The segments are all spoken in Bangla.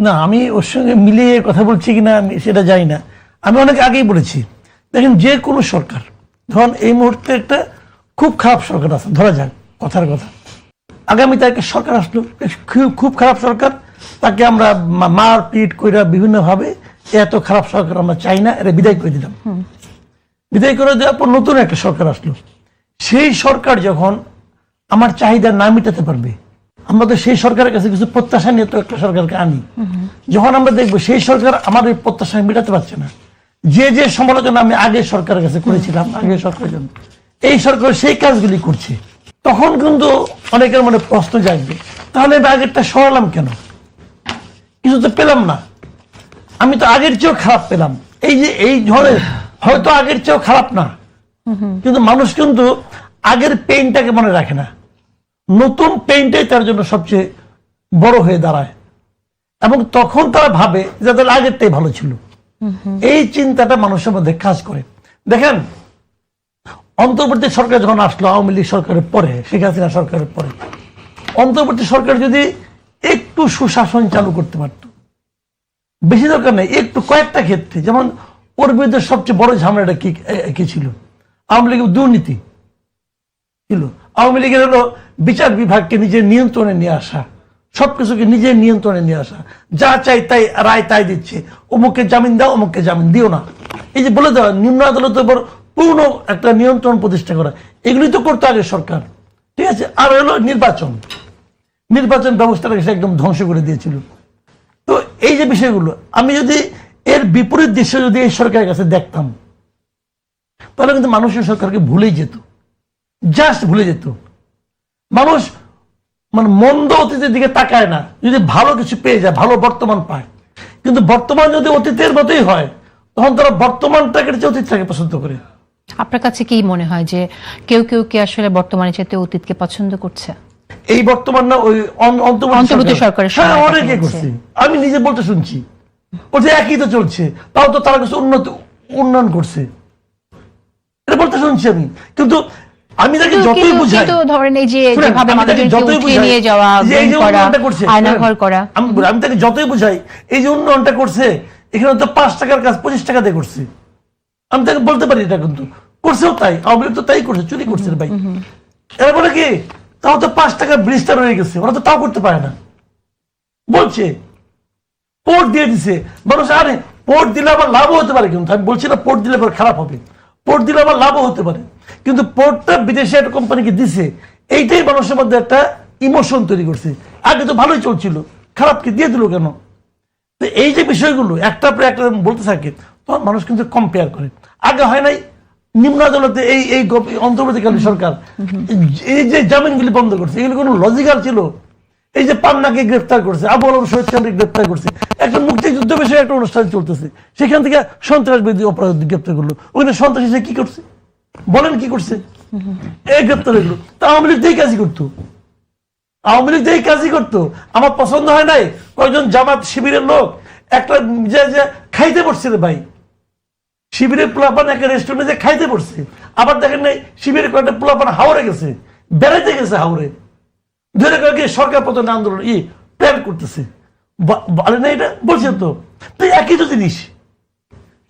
না, আমি ওর সঙ্গে মিলিয়ে কথা বলছি কিনা আমি সেটা জানি না। আমি অনেক আগেই বলেছি, দেখেন যে কোনো সরকার, ধরুন এই মুহূর্তে একটা খুব খারাপ সরকার আছে, ধরা যাক কথার কথা, আগামীতে একটা সরকার আসলো খুব খারাপ সরকার, তাকে আমরা মার পিট কইরা বিভিন্নভাবে এত খারাপ সরকার আমরা চাই না, এটা বিদায় করে দিলাম। বিদায় করে দেওয়ার পর নতুন একটা সরকার আসলো। সেই সরকার যখন আমার চাহিদা না মেটাতে পারবে, আমরা তো সেই সরকারের কাছে কিছু প্রত্যাশা নিয়ে তো একটা সরকারকে আনি। যখন আমরা দেখবো সেই সরকার আমার এই প্রত্যাশা মেটাতে পারছে না, যে সমালোচনা আমি আগে সরকারের কাছে করেছিলাম, আগে সরকারের জন্য এই সরকার সেই কাজগুলি করছে, তখন কিন্তু অনেকের মনে প্রশ্ন জাগবে, তাহলে আমি আগেরটা সরালাম কেন? কিছু তো পেলাম না, আমি তো আগের চেয়েও খারাপ পেলাম। এই যে এই ধরনের হয়তো আগের চেয়েও খারাপ না, কিন্তু মানুষ কিন্তু আগের পেইনটাকে মনে রাখে না, নতুন পেইনটাই তার জন্য সবচেয়ে বড় হয়ে দাঁড়ায়, এবং তখন তারা ভাবে যে তাদের আগেরটাই ভালো ছিল। এই চিন্তাটা মানুষের মধ্যে কাজ করে। দেখেন, অন্তর্বর্তী সরকার যখন আসলো, আওয়ামী লীগ সরকারের পরে, শেখ হাসিনা সরকারের পরে, অন্তর্বর্তী সরকার যদি একটু সুশাসন চালু করতে পারত, বেশি দরকার নেই, একটু কয়েকটা ক্ষেত্রে, যেমন ওর বিরুদ্ধে সবচেয়ে বড় ঝামেলাটা কি ছিল? আওয়ামী লীগের দুর্নীতি ছিল। আওয়ামী লীগের হলো বিচার বিভাগকে নিজের নিয়ন্ত্রণে নিয়ে আসা, সবকিছুকে নিজের নিয়ন্ত্রণে নিয়ে আসা, যা চাই তাই রায় তাই দিচ্ছে, অমুককে জামিন দাও, অমুককে জামিন দিও না, এই যে বলে দেওয়া, নিম্ন আদালতের উপর পূর্ণ একটা নিয়ন্ত্রণ প্রতিষ্ঠা করা, এগুলি তো করতো আগে সরকার, ঠিক আছে। আর হলো নির্বাচন ব্যবস্থাটাকে সে একদম ধ্বংস করে দিয়েছিল। তো এই যে বিষয়গুলো, আমি যদি এর বিপরীত দৃশ্য যদি এই সরকারের কাছে দেখতাম, তাহলে কিন্তু মানুষের সরকারকে ভুলেই যেত, জাস্ট ভুলে যেত। মানুষ মানে মন্দ অতীতের দিকে তাকায় না, যদি ভালো কিছু পেয়ে যায়, ভালো বর্তমান পায়। কিন্তু বর্তমান যদি অতীতের মতোই হয়, তখন তারা বর্তমানটাকে অতীতটাকে পছন্দ করে। আপনার কাছে কি মনে হয় যে কেউ কি আসলে বর্তমানের চাইতে অতীতকে পছন্দ করছে? এই বর্তমান না, ওই অন্তর্বর্তী সরকারের, হ্যাঁ অনেকে করছে, আমি নিজে বলতে শুনছি, বলছে একই তো চলছে, তাও তো তারা কিছু উন্নয়ন করছে, এটা বলতে শুনছি আমি। কিন্তু আমি তাকে যতই বুঝাই, ধরেন এই যে যেভাবে মানুষজনকে উঠিয়ে নিয়ে যাওয়া, আয়নাঘর করা, আমি তাকে যতই বুঝাই এই যে উন্নয়নটা করছে, এখানে তো 5 টাকার কাজ 25 টাকা দিয়ে করছে, আমি তাকে বলতে পারি এটা কিন্তু করছেও তাই, আওয়ামী লীগ তো তাই করছে, চুরি করছে ভাই। এরা বলে কি, তাও তো 5 টাকার ব্রিজটা রয়ে গেছে, ওরা তো তাও করতে পারে না, বলছে পোর্ট দিয়ে দিছে মানুষ। আরে পোর্ট দিলে আবার লাভও হতে পারে, কিন্তু আমি বলছি না পোর্ট দিলে আবার খারাপ হবে, পোর্ট দিলে আবার লাভও হতে পারে, কিন্তু পোর্টটা বিদেশে একটা কোম্পানিকে দিছে, এইটাই মানুষের মধ্যে একটা ইমোশন তৈরি করছে। আগে তো ভালোই চলছিল, খারাপকে দিয়ে দিল কেন? তো এই যে বিষয়গুলো একটা পরে একটা বলতে থাকে, তখন মানুষ কিন্তু কম্পেয়ার করে। আগে হয় নাই, নিম্ন আদালতে এই অন্তর্বর্তীকালীন সরকার এই যে জামিনগুলি বন্ধ করছে, এগুলো কোনো লজিক্যাল ছিল? এই যে পান্নাকে গ্রেফতার করছে, আবু আলম শহীদ খানকে গ্রেফতার করছে, একটা মুক্তিযুদ্ধ বিষয়ে একটা অনুষ্ঠান চলতেছে, সেখান থেকে সন্ত্রাসবাদী অপরাধ গ্রেফতার করলো, ওখানে সন্ত্রাসী কি করছে বলেন, কি করছে? এই গ্রেফতার হইলো, তা আওয়ামী লীগ এই কাজই করতো, আওয়ামী লীগ এই কাজই করতো। আমার পছন্দ হয় নাই, কয়েকজন জামাত শিবিরের লোক একটা যে খাইতে পড়ছে রে ভাই, শিবিরের পোলাপান একটা রেস্টুরেন্টে যে খাইতে পড়ছে, আবার দেখেন নাই শিবিরের কয়েকটা পোলাপান হাওড়ে গেছে, বেড়াইতে গেছে হাওড়ে, ধরে কয়েক সরকার পতন আন্দোলন প্ল্যান করতেছে, বলে না এটা বলছে তো। একই তো জিনিস,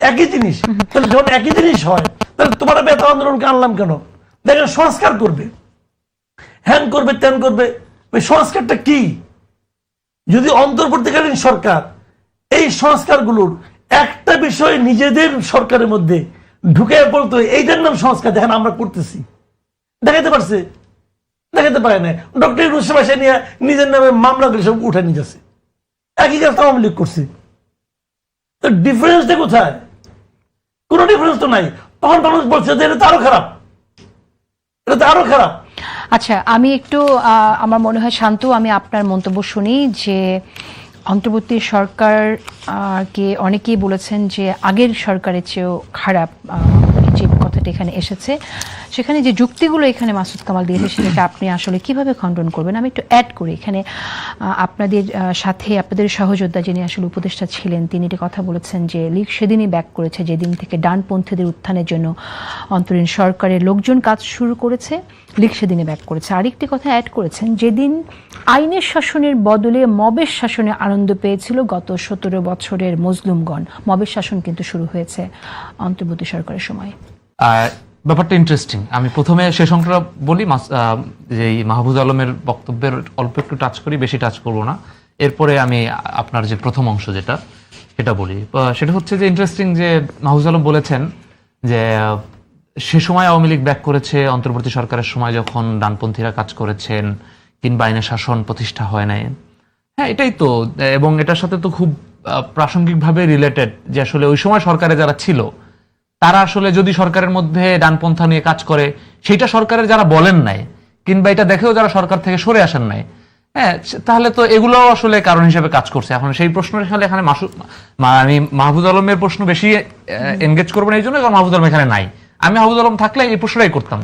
একই জিনিস, তাহলে যখন একই জিনিস হয়, তাহলে তোমার বেতন আন্দোলনকে আনলাম কেন? দেখেন সংস্কার করবে, হ্যান করবে, ত্যান করবে, ওই সংস্কারটা কি? যদি অন্তর্বর্তীকালীন সরকার এই সংস্কারগুলোর একটা বিষয় নিজেদের সরকারের মধ্যে ঢুকে বলতো এইটার নাম সংস্কার, দেখেন আমরা করতেছি, দেখাতে পারছে? দেখাতে পারে না। ডক্টর ইউনূস ভাষা নিয়ে নিজের নামে মামলাগুলি সব উঠে নিয়ে যাচ্ছে, একই কাজ আওয়ামী লীগ করছে। তো ডিফারেন্সটা কোথায়? কোনো ডিফারেন্স তো নাই। তখন মানুষ বলছে যে এটা তো আরো খারাপ, এটা তো আরো খারাপ। আচ্ছা, আমি একটু আমার মনে হয় শান্ত, আমি আপনার মন্তব্য শুনি যে অন্তর্বর্তী সরকার কে অনেকেই বলেছেন যে আগের সরকারের চেয়েও খারাপ, যে কথাটা এখানে এসেছে, সেখানে যে যুক্তিগুলো এখানে মাসুদ কামাল দিয়েছে সেটাকে আপনি আসলে কিভাবে খণ্ডন করবেন? আমি একটু অ্যাড করি এখানে, আপনাদের সাথে আপনাদের সহযোদ্ধা যিনি আসলে উপদেষ্টা ছিলেন তিনি এটা কথা বলেছেন যে লীগ সেদিনই ব্যাক করেছে যেদিন থেকে ডানপন্থীদের উত্থানের জন্য অন্তরীণ সরকারের লোকজন কাজ শুরু করেছে, লীগ সেদিনে ব্যাক করেছে। আরেকটি কথা অ্যাড করেছেন, যেদিন আইনের শাসনের বদলে মবের শাসনে আনন্দ পেয়েছিল গত 17 বছরের মজলুমগণ, মবের শাসন কিন্তু শুরু হয়েছে অন্তর্বর্তী সরকারের সময়। ব্যাপারটা ইন্টারেস্টিং। আমি প্রথমে শেষ অংশটা বলি, যে মাহফুজ আলমের বক্তব্যের অল্প একটু টাচ করি, বেশি টাচ করব না। এরপরে আমি আপনার যে প্রথম অংশ যেটা সেটা বলি। সেটা হচ্ছে যে ইন্টারেস্টিং যে মাহফুজ আলম বলেছেন যে সে সময় আওয়ামী লীগ ব্যাক করেছে, অন্তর্বর্তী সরকারের সময় যখন ডানপন্থীরা কাজ করেছেন কিংবা আইনের শাসন প্রতিষ্ঠা হয় নাই। হ্যাঁ, এটাই তো, এবং এটার সাথে তো খুব প্রাসঙ্গিকভাবে রিলেটেড যে আসলে ওই সময় সরকারে যারা ছিল তারা আসলে যদি সরকারের মধ্যে ডানপন্থা নিয়ে কাজ করে সেটা সরকারের যারা বলেন নাই কিংবা এটা দেখেও যারা সরকার থেকে সরে আসেন নাই, হ্যাঁ, তাহলে তো এগুলো আসলে কারণ হিসেবে কাজ করছে। এখন সেই প্রশ্নের খেলে এখানে আমি মাহফুজ আলমের প্রশ্ন বেশি এনগেজ করবো না, এই জন্য কারণ মাহফুজ আলম এখানে নাই। আমি মাহফুজ আলম থাকলে এই প্রশ্নটাই করতাম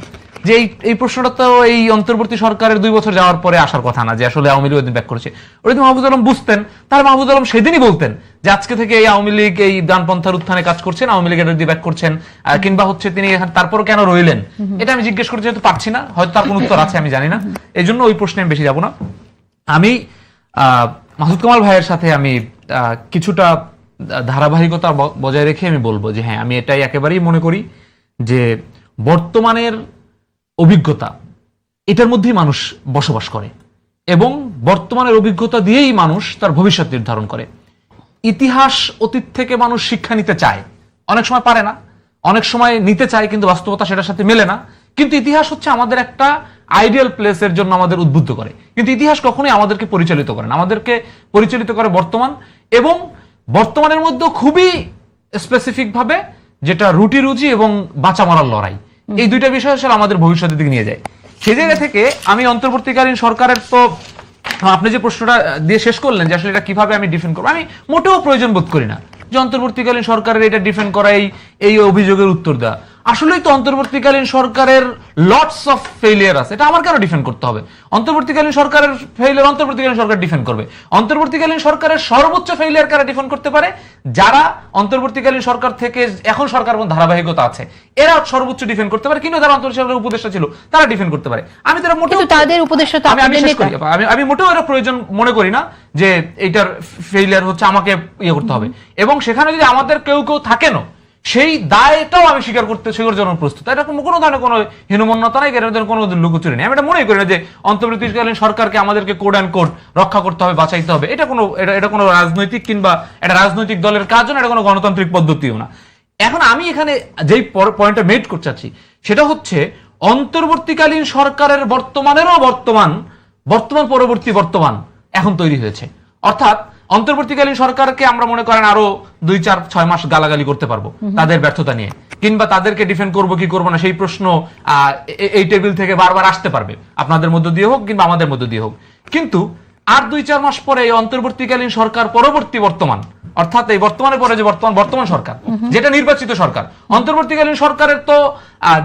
যে এই প্রশ্নটা তো এই অন্তর্বর্তী সরকারের 2 বছর যাওয়ার পরে আসার কথা না, যে আসলে আওয়ামী লীগ ওই দিন ব্যাক করেছে। ওই দিন মাহফুজ আলম বুঝতেন, তাহলে মাহফুজ আলম সেদিনই বলতেন যে আজকে থেকে এই আওয়ামী লীগ এই ডানপন্থার উত্থানে কাজ করছেন, আওয়ামী লীগ এটা দিয়ে ব্যাক করছেন, কিংবা হচ্ছে তিনি এখানে তারপরও কেন রইলেন, এটা আমি জিজ্ঞেস করতে যেহেতু পারছি না, হয়তো তার কোন উত্তর আছে আমি জানি না, এই জন্য ওই প্রশ্নে আমি বেশি যাবো না। আমি মাসুদ কামাল ভাইয়ের সাথে আমি কিছুটা ধারাবাহিকতা বজায় রেখে আমি বলবো যে হ্যাঁ, আমি এটাই একেবারেই মনে করি যে বর্তমানের অভিজ্ঞতা এটার মধ্যেই মানুষ বসবাস করে এবং বর্তমানের অভিজ্ঞতা দিয়েই মানুষ তার ভবিষ্যৎ নির্ধারণ করে। ইতিহাস অতীত থেকে মানুষ শিক্ষা নিতে চায়, অনেক সময় পারে না, অনেক সময় নিতে চায় কিন্তু বাস্তবতা সেটার সাথে মেলে না। কিন্তু ইতিহাস হচ্ছে আমাদের একটা আইডিয়াল প্লেসের জন্য আমাদের উদ্বুদ্ধ করে, কিন্তু ইতিহাস কখনোই আমাদেরকে পরিচালিত করে না। আমাদেরকে পরিচালিত করে বর্তমান, এবং বর্তমানের মধ্যে খুবই স্পেসিফিক ভাবে যেটা রুটি রুজি এবং বাঁচা মরার লড়াই, এই দুইটা বিষয় আসলে আমাদের ভবিষ্যতের দিকে নিয়ে যায়। সেই জায়গা থেকে আমি অন্তর্বর্তীকালীন সরকারের, তো আপনি যে প্রশ্নটা দিয়ে শেষ করলেন যে আসলে এটা কিভাবে আমি ডিফেন্ড করবো, আমি মোটেও প্রয়োজন বোধ করি না যে অন্তর্বর্তীকালীন সরকারের এটা ডিফেন্ড করা, এই অভিযোগের উত্তর দেওয়া। আসলেই তো অন্তর্বর্তীকালীন সরকারের লটস অফ ফেইলিয়ার আছে, এটা আমার কেন ডিফেন্ড করতে হবে? অন্তর্বর্তীকালীন সরকারের ফেইলিয়ার অন্তর্বর্তীকালীন সরকার ডিফেন্ড করবে। অন্তর্বর্তীকালীন সরকারের সর্বোচ্চ ফেইলিয়ার কারা ডিফেন্ড করতে পারে? যারা অন্তর্বর্তীকালীন সরকার থেকে এখন সরকার ধারাবাহিকতা আছে, এরা সর্বোচ্চ ডিফেন্ড করতে পারে, কিন্তু যারা অন্তর্বর্তীকালীন উপদেষ্টা ছিল তারা ডিফেন্ড করতে পারে। আমি তারা মোটেও তাদের উপদেষ্টা তো আমি শেষ করি, আমি মোটেও এর প্রয়োজন মনে করি না যে এইটার ফেইলিয়ার হচ্ছে আমাকে ইয়ে করতে হবে। এবং সেখানে যদি আমাদের কেউ থাকে না, সেই দায়টাও আমি স্বীকার জন্য প্রস্তুত। এটা কোনো ধরনের কোনো হীনমন্যতা নাই, কোনো লুকোচুরি নেই। আমি এটা মনে করি না যে অন্তর্বর্তীকালীন সরকারকে আমাদেরকে কোড অ্যান্ড কোড রক্ষা করতে হবে, বাঁচাইতে হবে। এটা কোনো রাজনৈতিক কিংবা এটা রাজনৈতিক দলের কাজ না, এটা কোনো গণতান্ত্রিক পদ্ধতিও না। এখন আমি এখানে যেই পয়েন্টটা মেড করতে চাচ্ছি সেটা হচ্ছে অন্তর্বর্তীকালীন সরকারের বর্তমানেরও বর্তমান পরবর্তী বর্তমান এখন তৈরি হয়েছে। অর্থাৎ অন্তর্বর্তীকালীন সরকারকে আমরা মনে করেন আরো 2-4-6 মাস গালাগালি করতে পারবো তাদের ব্যর্থতা নিয়ে, কিংবা তাদেরকে ডিফেন্ড করবো কি করবো না সেই প্রশ্ন এই টেবিল থেকে বারবার আসতে পারবে, আপনাদের মধ্য দিয়ে হোক কিংবা আমাদের মধ্য দিয়ে হোক। কিন্তু আর 2-4 মাস পরে এই অন্তর্বর্তীকালীন সরকার পরবর্তী বর্তমান, অর্থাৎ এই বর্তমানের পরে যে বর্তমান সরকার যেটা নির্বাচিত সরকার, অন্তর্বর্তীকালীন সরকারের তো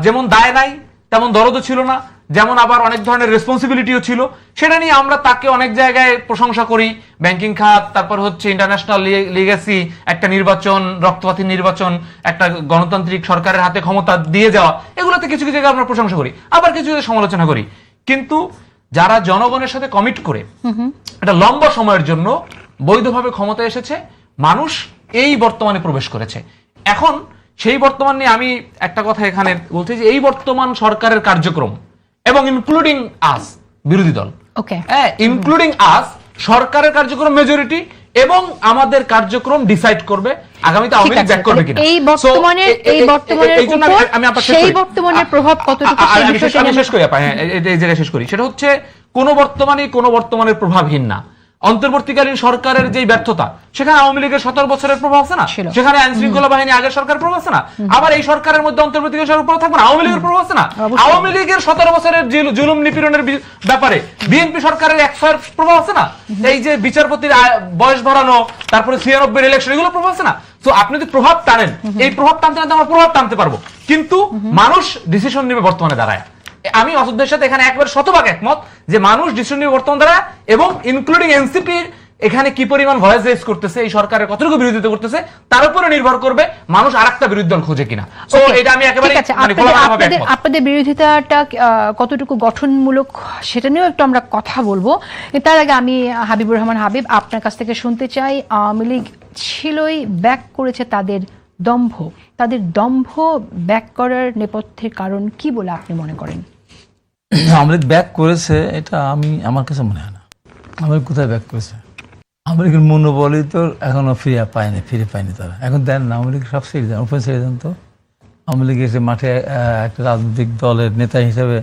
যেমন দায় নাই তেমন দরদও ছিল না, যেমন আবার অনেক ধরনের রেসপন্সিবিলিটিও ছিল। সেটা নিয়ে আমরা তাকে অনেক জায়গায় প্রশংসা করি, ব্যাংকিং খাত, তারপর হচ্ছে ইন্টারন্যাশনাল লিগ্যাসি, একটা নির্বাচন, রক্তপাতী নির্বাচন, একটা গণতান্ত্রিক সরকারের হাতে ক্ষমতা দিয়ে যাওয়া, এগুলোতে কিছু কিছু জায়গায় আমরা প্রশংসা করি, আবার কিছু কিছু সমালোচনা করি। কিন্তু যারা জনগণের সাথে কমিট করে একটা লম্বা সময়ের জন্য বৈধভাবে ক্ষমতায় এসেছে, মানুষ এই বর্তমানে প্রবেশ করেছে। এখন সেই বর্তমান নিয়ে আমি একটা কথা এখানে বলতে, যে এই বর্তমান সরকারের কার্যক্রম এবং ইনক্লুডিং আস বিরোধী দল, হ্যাঁ, ইনক্লুডিং আস সরকারের কার্যক্রম মেজরিটি এবং আমাদের কার্যক্রম ডিসাইড করবে আগামীতে আওয়ামী লীগ ব্যাক করবে কিনা। এই বর্তমানের আমি সেই বর্তমানের প্রভাব কতটুকু আমি শেষ করি, হ্যাঁ, এই জায়গায় শেষ করি। সেটা হচ্ছে কোন বর্তমানের প্রভাবহীন না। অন্তর্বর্তীকালীন সরকারের যে ব্যর্থতা, সেখানে আওয়ামী লীগের 17 বছরের প্রভাব আছে না, ছিল। সেখানে আইন শৃঙ্খলা বাহিনী আগের সরকারের প্রভাব আছে না, আবার এই সরকারের মধ্যে অন্তর্বর্তীকালীন সরকার প্রভাব থাকবে না, আওয়ামী লীগের প্রভাব আছে না। অবশ্যই। আওয়ামী লীগের 17 বছরের জুলুম নিপীড়নের ব্যাপারে বিএনপি সরকারের 100 প্রভাব আছে না। এই যে বিচারপতির বয়স বাড়ানো, তারপরে 96 ইলেকশন, এগুলো প্রভাব আছে না। তো আপনি যদি প্রভাব টানেন, এই প্রভাব টানতে টানতে আমরা প্রভাব টানতে পারবো, কিন্তু মানুষ ডিসিশন নেবে বর্তমানে দাঁড়ায়। আমি মাসুদের সাথে এখানে একবার শতভাগ একমত যে মানুষ ডিসিশন নেবে বর্তমান দ্বারা, এবং ইনক্লুডিং এনসিপি এখানে কি পরিমাণ ভয়েস রেজ করতেছে, এই সরকারের কতটুকু বিরোধিতা করতেছে, তার উপরে নির্ভর করবে মানুষ আরেকটা বিরোধী দল খোঁজে কিনা। তো Okay, এটা আমি একেবারে ঠিক আছে, মানে খোলামেলাভাবে একমত। আপনাদের বিরোধিতাটা কতটুকু গঠনমূলক সেটা নিয়েও একটু আমরা কথা বলবো। কিন্তু তার আগে আমি হাবিবুর রহমান হাবিব, আপনার কাছ থেকে শুনতে চাই, আওয়ামী লীগ ছিলই ব্যাক করেছে তাদের দম্ভ ব্যাক করার নেপথ্যের কারণ কি বলে আপনি মনে করেন? আওয়ামী লীগ ব্যাক করেছে এটা আমার কাছে মনে হয় না। আওয়ামী লীগ কোথায় ব্যাক করেছে? আওয়ামী লীগের মনোবলই তো এখনো ফিরে পায়নি তারা। এখন দেন না, আওয়ামী লীগ সব ছেড়ে দেন, ওপেন ছেড়ে দেন। তো আওয়ামী লীগ এসে মাঠে একটা রাজনৈতিক দলের নেতা হিসেবে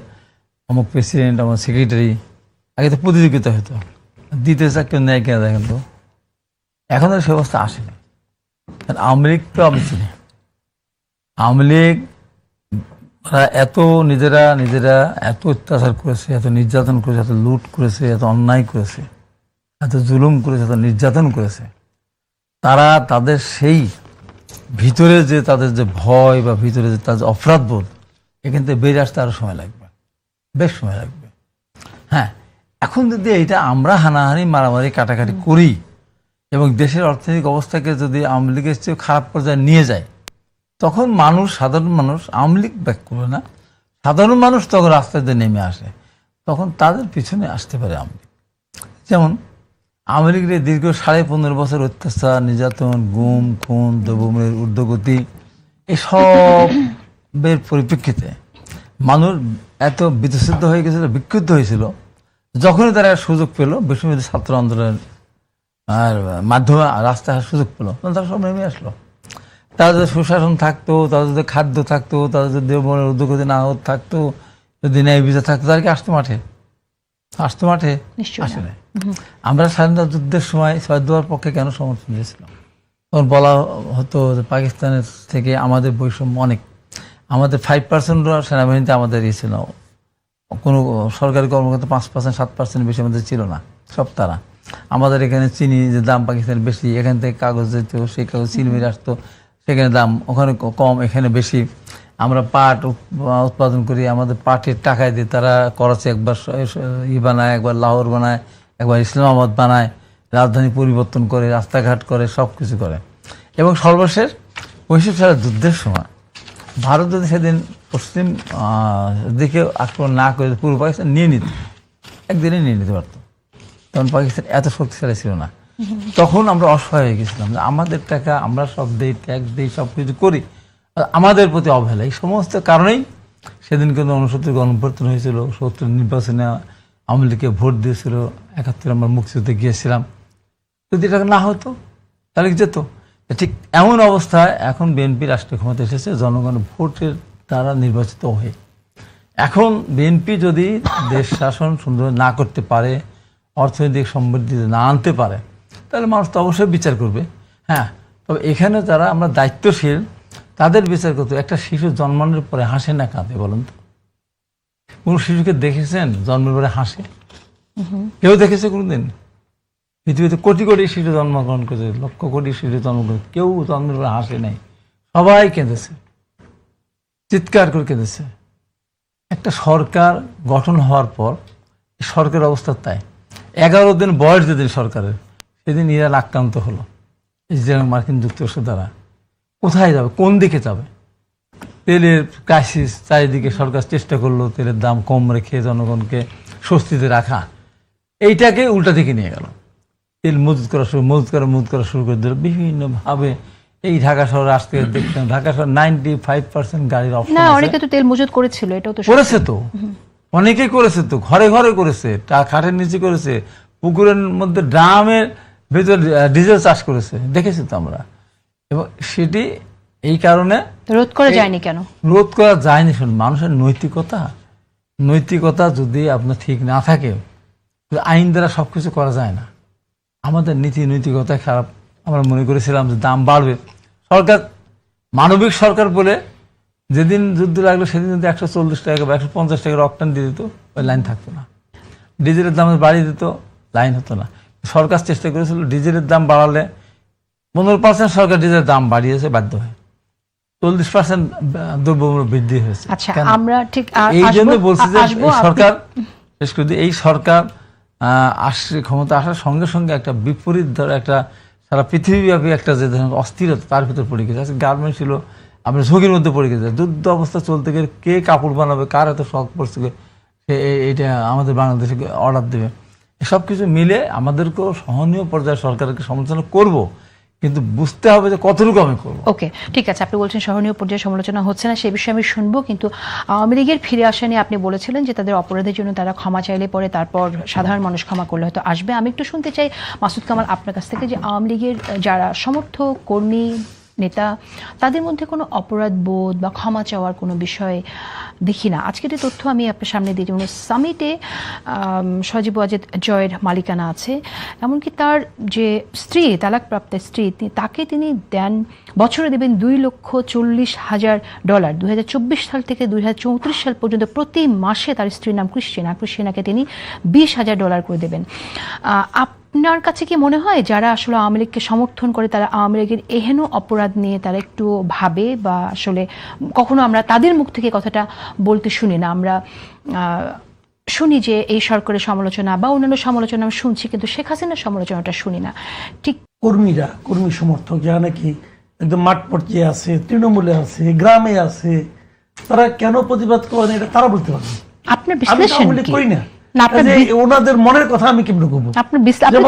আমার প্রেসিডেন্ট, আমার সেক্রেটারি, আগে তো প্রতিযোগিতা হতো, দিতে চাকরি নেয় কিনা দেখেন তো। এখন আর সে অবস্থা আসেনি। আওয়ামী লীগ তো আমি চিনি, আওয়ামী লীগ এত নিজেরা এত অত্যাচার করেছে, এত নির্যাতন করেছে, এত লুট করেছে, এত অন্যায় করেছে, এত জুলুম করেছে, এত নির্যাতন করেছে। তারা তাদের সেই ভিতরে যে তাদের যে ভয় বা ভিতরে যে তাদের অপরাধ বোধ, এখান থেকে বেরিয়ে আসতে আরো সময় লাগবে, বেশ সময় লাগবে। হ্যাঁ, এখন যদি এইটা আমরা হানাহানি মারামারি কাটাকাটি করি এবং দেশের অর্থনৈতিক অবস্থাকে যদি আওয়ামী লীগের চেয়ে খারাপ পর্যায়ে নিয়ে যায়, তখন সাধারণ মানুষ আওয়ামী লীগ ব্যাক করবে না, সাধারণ মানুষ তখন রাস্তায় দিয়ে নেমে আসে, তখন তাদের পিছনে আসতে পারে আওয়ামী লীগ। যেমন আওয়ামী লীগের দীর্ঘ 15.5 বছর অত্যাচার, নির্যাতন, গুম, খুন, দ্রব্যমূল্যের ঊর্ধ্বগতি, এসবের পরিপ্রেক্ষিতে মানুষ এত বিতসিদ্ধ হয়ে গেছিল, বিক্ষুব্ধ হয়েছিল, যখনই তারা সুযোগ পেল বিশ্ববিদ্যালয় ছাত্র আন্দোলনের মাধ্যমে রাস্তায় সুযোগ পেল, তখন তারা সব নেমে আসলো। তাদের যদি সুশাসন থাকতো, তাদের যদি খাদ্য থাকতো, তাদের যদি দেবমূল্যের ঊর্ধ্বগতি না থাকতো, যদি ন্যায় বিচার থাকতো, তাদেরকে আসতো মাঠে নিশ্চয়ই আসে না। আমরা স্বাধীনতা যুদ্ধের সময় শহীদ হওয়ার পক্ষে কেন সমর্থন দিয়েছিলাম? তখন বলা হতো যে পাকিস্তানের থেকে আমাদের বৈষম্য অনেক, আমাদের 5% সেনাবাহিনীতে আমাদের ইয়ে ছিল, কোনো সরকারি কর্মকর্তা 5%, 7% বেশি আমাদের ছিল না, সব তারা। আমাদের এখানে চিনি যে দাম পাকিস্তানের বেশি, এখান থেকে কাগজ যেত, সেই কাগজ চিনি মেরে আসতো, সেখানে দাম ওখানে কম, এখানে বেশি। আমরা পাট উৎপাদন করি, আমাদের পাটের টাকায় দিয়ে তারা করাচি একবার বানায়, একবার লাহোর বানায়, একবার ইসলামাবাদ বানায়, রাজধানী পরিবর্তন করে, রাস্তাঘাট করে, সব কিছু করে। এবং সর্বশেষ 65 সালের যুদ্ধের সময় ভারত যদি সেদিন পশ্চিম দিকে আক্রমণ না করে পূর্ব পাকিস্তান নিয়ে নিত, একদিনে নিয়ে নিতে পারত। তখন পাকিস্তান এত শক্তিশালী ছিল না। তখন আমরা অসহায় হয়ে গেছিলাম যে আমাদের টাকা আমরা সব দিই, ট্যাক্স দিই, সব কিছু করি, আমাদের প্রতি অবহেলা। এই সমস্ত কারণেই সেদিন কিন্তু 69 গণঅভ্যুত্থান হয়েছিল, 70 নির্বাচনে আওয়ামী লীগকে ভোট দিয়েছিল, 71 আমরা মুক্তিযুদ্ধে গিয়েছিলাম। যদি এটা না হতো তাহলে কি যেত? ঠিক এমন অবস্থায় এখন বিএনপি রাষ্ট্রীয় ক্ষমতা এসেছে জনগণের ভোটের দ্বারা নির্বাচিত হয়ে। এখন বিএনপি যদি দেশ শাসন সুন্দর না করতে পারে, অর্থনৈতিক সমৃদ্ধি না আনতে পারে, তাহলে মানুষ তো অবশ্যই বিচার করবে। হ্যাঁ, তবে এখানে যারা আমরা দায়িত্বশীল তাদের বিচার করতে। একটা শিশু জন্মানোর পরে হাসে না কাঁদে বলুন তো? কোন শিশুকে দেখেছেন জন্মের পরে হাসে? কেউ দেখেছে কোনোদিন? পৃথিবীতে কোটি কোটি শিশু জন্মগ্রহণ করেছে, লক্ষ কোটি শিশু জন্মগ্রহণ, কেউ জন্মের পরে হাসে নাই, সবাই কেঁদেছে, চিৎকার করে কেঁদেছে। একটা সরকার গঠন হওয়ার পর সরকারের অবস্থা তাই। 11 দিন বয়স যেদিন সরকারের, সেদিন ইরান আক্রান্ত হলো ইসরায়েল মার্কিন যুক্তরাষ্ট্র দ্বারা। কোথায় যাবে, কোন দিকে যাবে? তেলের ক্রাইসিস, চারিদিকে সরকার চেষ্টা করলো তেলের দাম কম রেখে জনগণকে স্বস্তিতে রাখা, এইটাকে উল্টা দিকে নিয়ে গেল। তেল মজুত করা শুরু করে দিল বিভিন্নভাবে। এই ঢাকা শহরে আসতে দেখতাম, ঢাকা শহর 95% গাড়ির অপশন না, অনেকে তো তেল মজুত করেছিল, এটাও তো করেছে, তো অনেকেই করেছে, তো ঘরে ঘরে করেছে, খাটের নিচে করেছে, পুকুরের মধ্যে ড্রামের ভেতর ডিজেল চাষ করেছে, দেখেছি তো আমরা। এবং সেটি এই কারণে রোধ করা যায়নি কেন? রোধ করা যায়নি। শুনুন, মানুষের নৈতিকতা যদি আপনার ঠিক না থাকে, আইন দ্বারা সবকিছু করা যায় না। আমাদের নৈতিকতা খারাপ। আমরা মনে করেছিলাম যে দাম বাড়বে, সরকার মানবিক সরকার বলে যেদিন যুদ্ধ লাগলো সেদিন যদি 140 টাকা বা 150 টাকা অকটান দিয়ে দিত, ওই লাইন থাকতো না। ডিজেলের দাম বাড়িয়ে দিত, লাইন হতো না। সরকার চেষ্টা করেছিল ডিজেলের দাম বাড়ালে 15% সরকার ডিজেলের দাম বাড়িয়েছে বাধ্য হয়ে, 40% দ্রব্যমূল্য বৃদ্ধি হয়েছে। আচ্ছা, কেন? আমরা ঠিক এই জন্য বলছি যে আসবো এই সরকার, শেষ করে দিই, এই সরকার আসছে ক্ষমতা আসার সঙ্গে সঙ্গে একটা বিপরীত একটা সারা পৃথিবীব্যাপী একটা যে ধরনের অস্থিরতা তার ভিতর পড়ে গেছে। আজকে গার্মেন্টস ছিল আপনার ঝুঁকির মধ্যে পড়ে গেছে। যুদ্ধ অবস্থা চলতে গেলে কে কাপড় বানাবে, কার এত শখ পড়ছে, সে এইটা আমাদের বাংলাদেশে অর্ডার দেবে। এসব কিছু মিলে আমাদেরকেও সহনীয় পর্যায়ে সরকারকে সমালোচনা করব, কিন্তু বুঝতে হবে যে কতটুকু আমি করবো। ওকে, ঠিক আছে, আপনি বলছেন সহনীয় পর্যায়ে সমালোচনা হচ্ছে না, সেই বিষয়ে আমি শুনবো। কিন্তু আওয়ামী লীগের ফিরে আসা নিয়ে আপনি বলেছিলেন যে তাদের অপরাধের জন্য তারা ক্ষমা চাইলে পরে তারপর সাধারণ মানুষ ক্ষমা করলে হয়তো আসবে। আমি একটু শুনতে চাই মাসুদ কামাল আপনার কাছ থেকে যে আওয়ামী লীগের যারা সমর্থক, কর্মী, নেতা, তাদের মধ্যে কোনো অপরাধ বোধ বা ক্ষমা চাওয়ার কোনো বিষয় দেখি না। আজকের এই তথ্য আমি আপনার সামনে দিয়ে যেমন সামিটে সজীব ওয়াজেদ জয়ের মালিকানা আছে, এমনকি তার যে স্ত্রী, তালাকপ্রাপ্ত স্ত্রী, তাকে তিনি দেন, বছরে দেবেন $2,40,000। 2024 সাল থেকে 2034 সাল পর্যন্ত প্রতি মাসে তার স্ত্রীর নাম ক্রিশ্চিয়ানাকে তিনি $20,000 করে দেবেন। আপনার কাছে কি মনে হয় যারা আসলে আওয়ামী লীগকে সমর্থন করে তারা আওয়ামী লীগের এহেন অপরাধ নিয়ে তারা একটু ভাবে, বা আসলে কখনো আমরা তাদের মুখ থেকে কথাটা বলতে শুনি না? আমরা শুনি যে এই সরকারের সমালোচনা বা অন্যান্য সমালোচনা আমরা শুনছি, কিন্তু শেখ হাসিনার সমালোচনাটা শুনি না। ঠিক কর্মী সমর্থক যারা নাকি একদম মাঠ পর্যায়ে আছে, তৃণমূলে আছে, গ্রামে আছে, তারা কেন প্রতিবাদ করেন এটা তারা বলতে পারবে। আপনার আমি বিশ্লেষণ আওয়ামী লীগ কি? করি না, না, আপনার কাজে ওনাদের মনের কথা আমি কেমন করবো? আপনি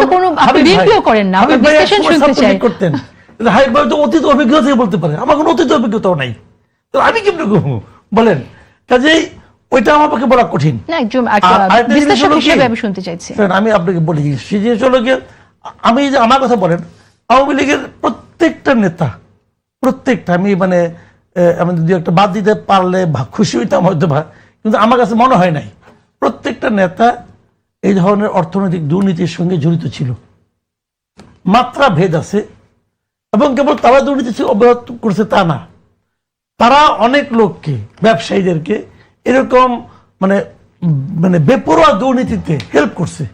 তো কোনো বিএনপিও করেন না, আপনার বিশ্লেষণ শুনতে চাই। করতেন হাইক ভাই তো অতীত অভিজ্ঞতা থেকে বলতে পারে, আমার কোনো অতীত অভিজ্ঞতাও নাই, তো আমি কেমন করবো বলেন? কাজেই ওইটা আমার পক্ষে বলা কঠিন। না, একজন আরেকটা জিনিস বিশ্লেষক হলো কি, হিসেবে আমি শুনতে চাইছি। আমি আপনাকে বলি সে জিনিস হলো গিয়ে, আমি যে আমার কথা বলেন, আওয়ামী লীগের প্রত্যেকটা নেতা, প্রত্যেকটা, আমি মানে আমি যদি একটা বাদ দিতে পারলে খুশি হইতাম হয়তো, কিন্তু আমার কাছে মনে হয় নাই প্রত্যেকটা নেতা এই ধরনের অর্থনৈতিক দুর্নীতির সঙ্গে জড়িত ছিল। মাত্রা ভেদ আছে, এবং কেবল তারা দুর্নীতি অব্যাহত করছে তা না, তারা অনেক লোককে, ব্যবসায়ীদেরকে এরকম মানে মানে বেপরোয়া দুর্নীতিতে হেল্প করছে।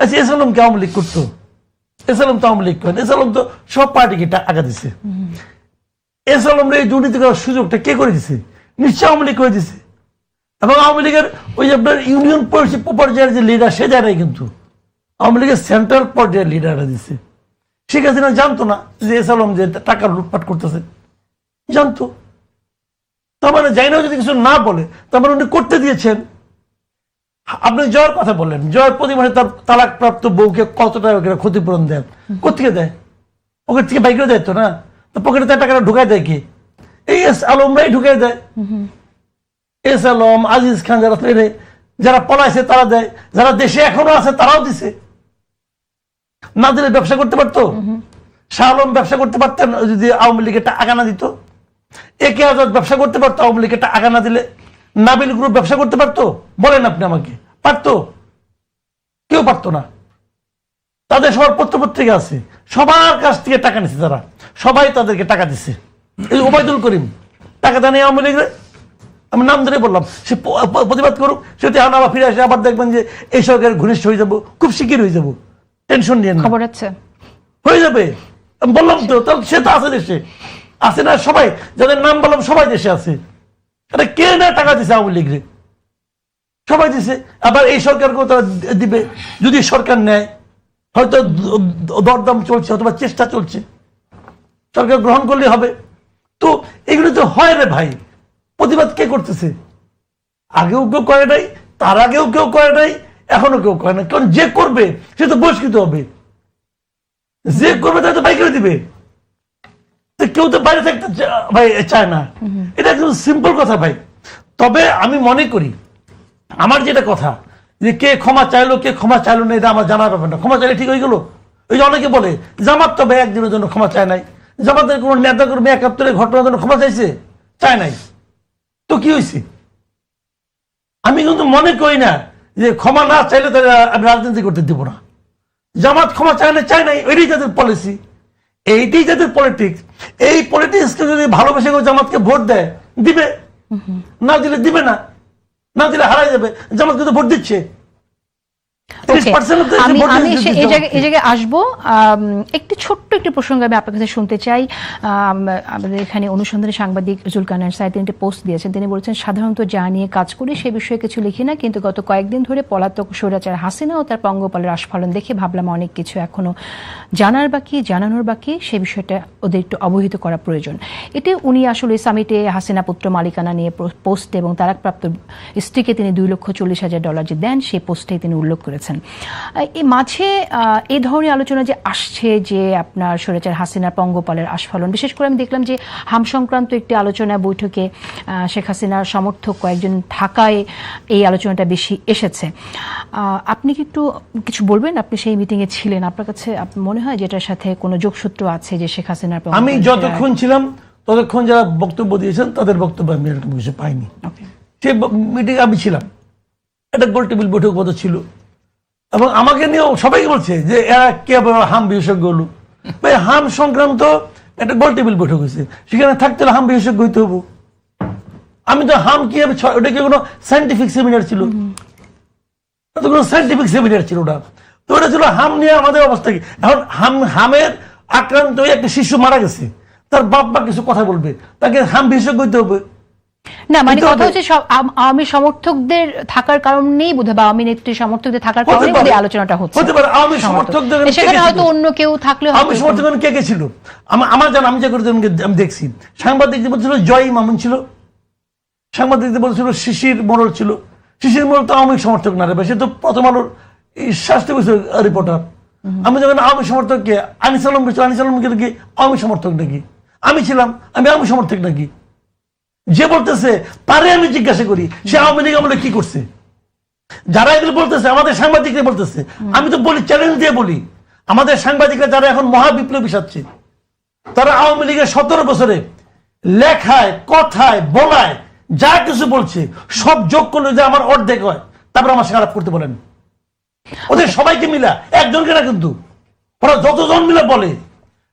আচ্ছা, এসালাম কে আওয়ামী লীগ করতো? এসালাম তো আওয়ামী লীগ করেন, এসালাম তো সব পার্টিকে টাকা দিছে। এসালাম এই দুর্নীতি করার সুযোগটা কে করে দিছে? নিশ্চয় আওয়ামী লীগ করে দিছে। এবং আওয়ামী লীগের ওই যে আপনার ইউনিয়ন পর্যায়ের যে লিডার, সে জায়গায় কিন্তু আওয়ামী লীগের সেন্ট্রাল পর্যায়ের লিডাররা দিছে। শেখ হাসিনা জানতো না যে এসালাম যে টাকা লুটপাট করতেছে? জানতো। তার মানে যাই না, যদি কিছু না বলে তার মানে উনি করতে দিয়েছেন। আপনি জয়ের কথা বললেন, জয়ের প্রতি মাসে তার তালাকপ্রাপ্ত বউকে কত টাকা ক্ষতিপূরণ দেন? কোথেকে দেয়? পকেট থেকে বাইক করে দেয় তো না, পকেটে তার টাকাটা ঢুকায় দেয় কি? এই এস আলমরাই ঢুকায় দেয়। এস আলম, আজিজ খান, যারা পলাইছে তারা দেয়, যারা দেশে এখনো আছে তারাও দিছে। না দিলে ব্যবসা করতে পারতো? শাহ আলম ব্যবসা করতে পারতেন যদি আওয়ামী লীগের টাকা না দিত? একে আজাদ ব্যবসা করতে পারতো আওয়ামী লীগের টাকা না দিলে? নাবিল গ্রুপ ব্যবসা করতে পারতো? বলেন আপনি আমাকে, পারতো? কেউ পারতো না। তাদের সবার পত্রপত্রিকা আছে, সবার কাছ থেকে টাকা নিচ্ছে তারা, সবাই তাদেরকে টাকা দিচ্ছে। এই ওবায়দুল করিম টাকা দেয় আওয়ামী লীগের, আমি নাম ধরে বললাম, সে প্রতিবাদ করুক, সেটি আবার ফিরে আসে, আবার দেখবেন যে এই সরকারের ঘনিষ্ঠ হয়ে যাবো, খুব শিগগির হয়ে যাবো, টেনশন নিয়ে খবর আছে হয়ে যাবে। বললাম তো, তাহলে সে তো আছে দেশে, আছে না? সবাই যাদের নাম বললাম সবাই দেশে আছে। আরে কে না টাকা দিছে আওয়ামী লীগরে? সবাই দিছে। আবার এই সরকারকেও তারা দিবে যদি সরকার নেয়, হয়তো দরদাম চলছে, অথবা চেষ্টা চলছে, সরকার গ্রহণ করলে হবে। তো এগুলো তো হয় রে ভাই। প্রতিবাদ কে করতেছে? আগেও কেউ করে নাই, তার আগেও কেউ করে নাই, এখনো কেউ করে না। কারণ যে করবে সে তো বহিষ্কৃত হবে, যে করবে তাই তো বাই করে দিবে। কেউ তো বাইরে থাকতে ভাই চায় না, এটা একদম সিম্পল কথা ভাই। তবে আমি মনে করি, আমার যেটা কথা, যে কে ক্ষমা চাইলো কে ক্ষমা চাইলো না এটা আমার জানার ব্যাপার না। ক্ষমা চাইলে ঠিক হয়ে গেল। ওই যে অনেকে বলে জামাত তো ভাই একদিনের জন্য ক্ষমা চায় নাই, জামাতের কোন নেতা কর্মী ৭১ ঘটনার জন্য ক্ষমা চাইছে? চায় নাই, তো কি হয়েছে? আমি কিন্তু মনে করি না যে ক্ষমা না চাইলে তারা আমি রাজনীতি করতে দিব না। জামাত ক্ষমা চায় না, চায় নাই, এটাই তাদের পলিসি, এইটাই তাদের পলিটিক্স। এই পলিটিক্সকে যদি ভালোবেসে কেউ জামাতকে ভোট দেয়, দিবে, না দিলে দিবে না, না দিলে হারাই যাবে। জামাতকে তো ভোট দিচ্ছে। Okay, আমি এই জায়গায় আসবো। একটি ছোট্ট একটি প্রসঙ্গ আমি আপনার কাছে শুনতে চাই। আমাদের এখানে অনুসন্ধানী সাংবাদিক জুলকানার সাহেব তিনি একটি পোস্ট দিয়েছেন। তিনি বলেছেন, সাধারণত যা নিয়ে কাজ করি সে বিষয়ে কিছু লিখি না, কিন্তু গত কয়েকদিন ধরে পলাতক স্বৈরাচার হাসিনা ও তার পঙ্গপালের আস্ফালন দেখে ভাবলাম অনেক কিছু এখনো জানার বাকি, জানানোর বাকি, সে বিষয়টা ওদের একটু অবহিত করা প্রয়োজন। এটি উনি আসলে সামিটে হাসিনা পুত্র মালিকানা নিয়ে পোস্ট এবং তারাকপ্রাপ্ত স্ত্রীকে তিনি $2,40,000 যে দেন, সেই পোস্টে তিনি উল্লেখ করেছেন। এই মাঝে এই ধরনের আলোচনা যে আসছে যে আপনার স্বৈরাচার হাসিনার পঙ্গপালের আস্ফালন, বিশেষ করে আমি দেখলাম যে হাম সংক্রান্ত একটি আলোচনা বৈঠকে শেখ হাসিনার সমর্থক কয়েকজন থাকায় এই আলোচনাটা বেশি এসেছে। আপনি কি একটু কিছু বলবেন? আপনি সেই মিটিংয়ে ছিলেন, আপনার কাছে মনে হয় যেটার সাথে কোনো যোগসূত্র আছে যে শেখ হাসিনার? আমি যতক্ষণ ছিলাম ততক্ষণ যারা বক্তব্য দিয়েছেন তাদের বক্তব্য আমি এরকম কিছু পাইনি। সেই মিটিং আমি ছিলাম, একটা গোল টেবিল বৈঠক মতো ছিল, এবং আমাকে নিয়েও সবাই বলছে যে এরা কে হাম বিশেষজ্ঞ হলো। ভাই, হাম সংক্রান্ত একটা গোল টেবিল বৈঠক হয়েছে, সেখানে থাকতে হলে হাম বিশেষজ্ঞ হইতে হবো। আমি তো হাম কি হবে, ওটা কি কোনো সায়েন্টিফিক সেমিনার ছিল? কোনো সায়েন্টিফিক সেমিনার ছিল ওটা? তো ওটা ছিল হাম নিয়ে আমাদের অবস্থা কি। এখন হামের আক্রান্ত হয়ে একটা শিশু মারা গেছে, তার বাপ মা কিছু কথা বলবে, তাকে হাম বিশেষজ্ঞ হইতে হবে না? মানে কথা হচ্ছে সব আওয়ামী সমর্থকদের থাকার কারণেই বোধহয়, বা আওয়ামী নেত্রীর সমর্থকদের থাকার কারণেই বোধহয় আলোচনাটা হচ্ছে। হতে পারে আওয়ামী সমর্থকদের, সেখানে হয়তো অন্য কেউ থাকলে আওয়ামী সমর্থকদের কে কে ছিল আমার জানা, আমি যে করে আমি দেখছি। সাংবাদিকদের বলছিল জয় মামুন ছিল, সাংবাদিকদের বলছিল শিশির মোড়ল ছিল। শিশির মোড়ল তো আওয়ামী সমর্থক না রে, সে তো প্রথম আলোর স্বাস্থ্য বিষয়ক রিপোর্টার। আমি যখন আওয়ামী সমর্থক কে আনিস আলম ছিল, আনিস আলম কি আওয়ামী সমর্থক নাকি? আমি ছিলাম, আমি আওয়ামী সমর্থক নাকি? যে বলতেছে তারে আমি জিজ্ঞাসা করি সে আওয়ামী লীগ আমলে কি করছে। যারা এগুলো বলতেছে আমাদের সাংবাদিকরা বলতেছে, আমি তো বলি, চ্যালেঞ্জ দিয়ে বলি, আমাদের সাংবাদিকরা যারা এখন মহাবিপ্লবী সাজছে, তারা আওয়ামী লীগের 17 বছরে লেখায়, কথায়, বলায় যা কিছু বলছে সব যোগ করলে যে আমার অর্ধেক হয়, তারপর আমার খারাপ করতে বলেন। ওদের সবাইকে মিলা, একজনকে না কিন্তু, ওরা যতজন মিলে বলে,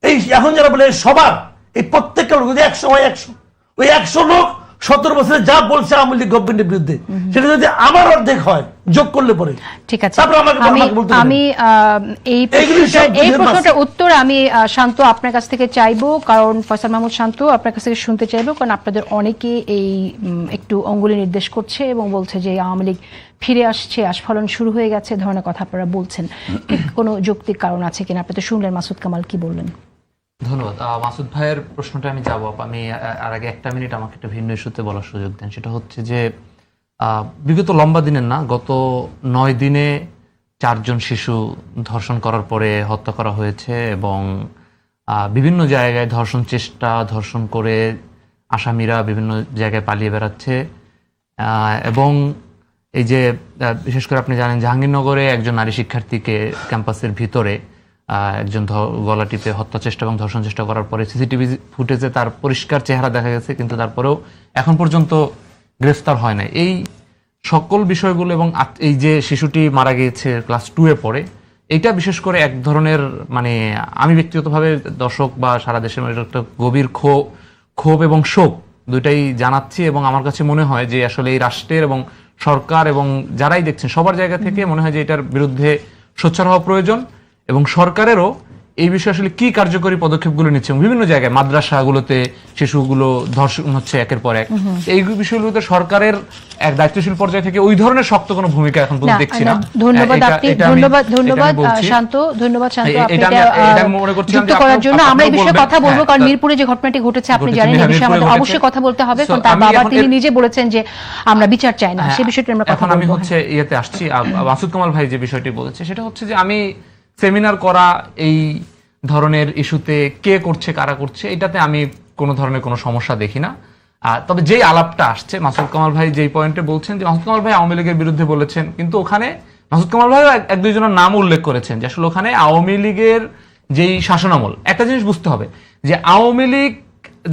এই এখন যারা বলে সবার, এই প্রত্যেকটা লোক যদি 100 হয় 100, ওই 100 লোক 17 বছরে যা বলছে আওয়ামী লীগ গভর্নমেন্টের বিরুদ্ধে, সেটা যদি আমার অর্ধেক হয় যোগ করলে পরে, ঠিক আছে। আমি এই প্রশ্নটার উত্তর আমি শান্ত আপনার কাছ থেকে চাইবো, কারণ ফয়সাল মাহমুদ শান্ত আপনার কাছ থেকে শুনতে চাইবো, কারণ আপনাদের অনেকে এই একটু অঙ্গুলি নির্দেশ করছে এবং বলছে যে আওয়ামী লীগ ফিরে আসছে, আস্ফালন শুরু হয়ে গেছে, ধরনের কথা আপনারা বলছেন। কোনো যৌক্তিক কারণ আছে কিনা? আপনি তো শুনলেন মাসুদ কামাল কি বললেন। ধন্যবাদ। মাসুদ ভাইয়ের প্রশ্নটা আমি যাব, আমি আর আগে একটা মিনিট আমাকে একটা ভিন্ন ইস্যুতে বলার সুযোগ দেন। সেটা হচ্ছে যে বিগত লম্বা দিনের না, গত 9 দিনে 4 জন শিশু ধর্ষণ করার পরে হত্যা করা হয়েছে, এবং বিভিন্ন জায়গায় ধর্ষণ চেষ্টা, ধর্ষণ করে আসামিরা বিভিন্ন জায়গায় পালিয়ে বেড়াচ্ছে। এবং এই যে বিশেষ করে আপনি জানেন জাহাঙ্গীরনগরে একজন নারী শিক্ষার্থীকে ক্যাম্পাসের ভিতরে একজন গলা টিপে হত্যা চেষ্টা এবং ধর্ষণ চেষ্টা করার পরে সিসিটিভি ফুটেজে তার পরিষ্কার চেহারা দেখা গেছে, কিন্তু তারপরেও এখন পর্যন্ত গ্রেফতার হয় না। এই সকল বিষয়গুলো, এবং এই যে শিশুটি মারা গিয়েছে ক্লাস 2-এ পড়ে, এইটা বিশেষ করে এক ধরনের, মানে আমি ব্যক্তিগতভাবে দর্শক বা সারা দেশের একটা গভীর ক্ষোভ এবং শোক দুইটাই জানাচ্ছি। এবং আমার কাছে মনে হয় যে আসলে এই রাষ্ট্রের এবং সরকার এবং যারাই দেখছেন সবার জায়গা থেকে মনে হয় যে এটার বিরুদ্ধে সোচ্চার হওয়া প্রয়োজন, এবং সরকারেরও এই বিষয়ে আসলে কি কার্যকরী পদক্ষেপগুলো নিচ্ছে। বিভিন্ন জায়গায় মাদ্রাসাগুলোতে শিশুগুলো ধর্ষণ হচ্ছে একের পর এক, এই বিষয়গুলোতে সরকারের এক দায়িত্বশীল পর্যায় থেকে ওই ধরনের শক্ত কোনো ভূমিকা এখন পর্যন্ত দেখছি না। ধন্যবাদ শান্ত, ধন্যবাদ শান্ত যুক্ত করার জন্য। আমরা এই বিষয়ে কথা বলবো, কারণ মিরপুরে যে ঘটনাটি ঘটেছে আপনি জানেন, এই বিষয়ে আমাদের অবশ্যই কথা বলতে হবে, কারণ তার বাবা তিনি নিজে বলেছেন যে আমরা বিচার চাই না, সেই বিষয়টি আমরা কথা বলবো। আমি হচ্ছে ইয়েতে আসছি, মাসুদ কামাল ভাই যে বিষয়টি বলেছে সেটা হচ্ছে যে আমি সেমিনার করা এই ধরনের ইস্যুতে কে করছে, কারা করছে, এটাতে আমি কোনো ধরনের কোনো সমস্যা দেখি না। তবে যেই আলাপটা আসছে, মাসুদ কামাল ভাই যেই পয়েন্টে বলছেন যে মাসুদ কামাল ভাই আওয়ামী লীগের বিরুদ্ধে বলেছেন, কিন্তু ওখানে মাসুদ কামাল ভাই 1-2 জনের নাম উল্লেখ করেছেন যে আসলে ওখানে আওয়ামী লীগের যেই শাসনামল, একটা জিনিস বুঝতে হবে যে আওয়ামী লীগ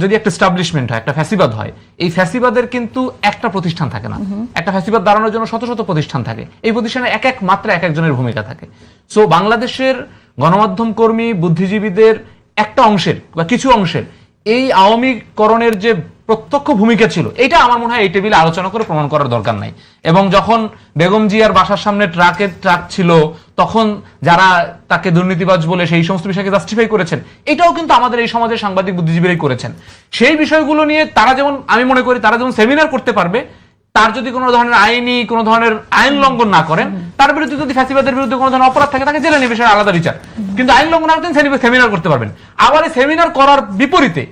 যদি একটা এস্টাবলিশমেন্ট হয়, একটা ফ্যাসিবাদ হয়, এই ফ্যাসিবাদের কিন্তু একটা প্রতিষ্ঠান থাকে না। একটা ফ্যাসিবাদ দাঁড়ানোর জন্য শত শত প্রতিষ্ঠান থাকে। এই প্রতিষ্ঠানে এক এক মাত্রা এক একজনের ভূমিকা থাকে। সো বাংলাদেশের গণমাধ্যম কর্মী, বুদ্ধিজীবীদের একটা অংশের বা কিছু অংশের এই আওয়ামীকরণের যে প্রত্যক্ষ ভূমিকা ছিল, এটা আমার মনে হয় এই টেবিলে আলোচনা করে প্রমাণ করার দরকার নাই। এবং যখন বেগম জিয়ার বাসার সামনে ট্রাক ছিল, তখন যারা তাকে দুর্নীতিবাজ বলে সেই সমস্ত বিষয়কে জাস্টিফাই করেছেন, এটাও কিন্তু আমাদের এই সমাজের সাংবাদিক বুদ্ধিজীবীরাই করেছেন। সেই বিষয়গুলো নিয়ে তারা যেমন, আমি মনে করি তারা যেমন সেমিনার করতে পারবে, তার যদি কোনো ধরনের কোনো ধরনের আইন লঙ্ঘন না করেন, তার বিরুদ্ধে যদি ফ্যাসিবাদের বিরুদ্ধে কোনো ধরনের অপরাধ থাকে, তাকে জেলে নিয়ে বিষয়ে আলাদা বিচার। কিন্তু আইন লঙ্ঘন না করতেন সেমিনার করতে পারবেন। আবার এই সেমিনার করার বিপরীতে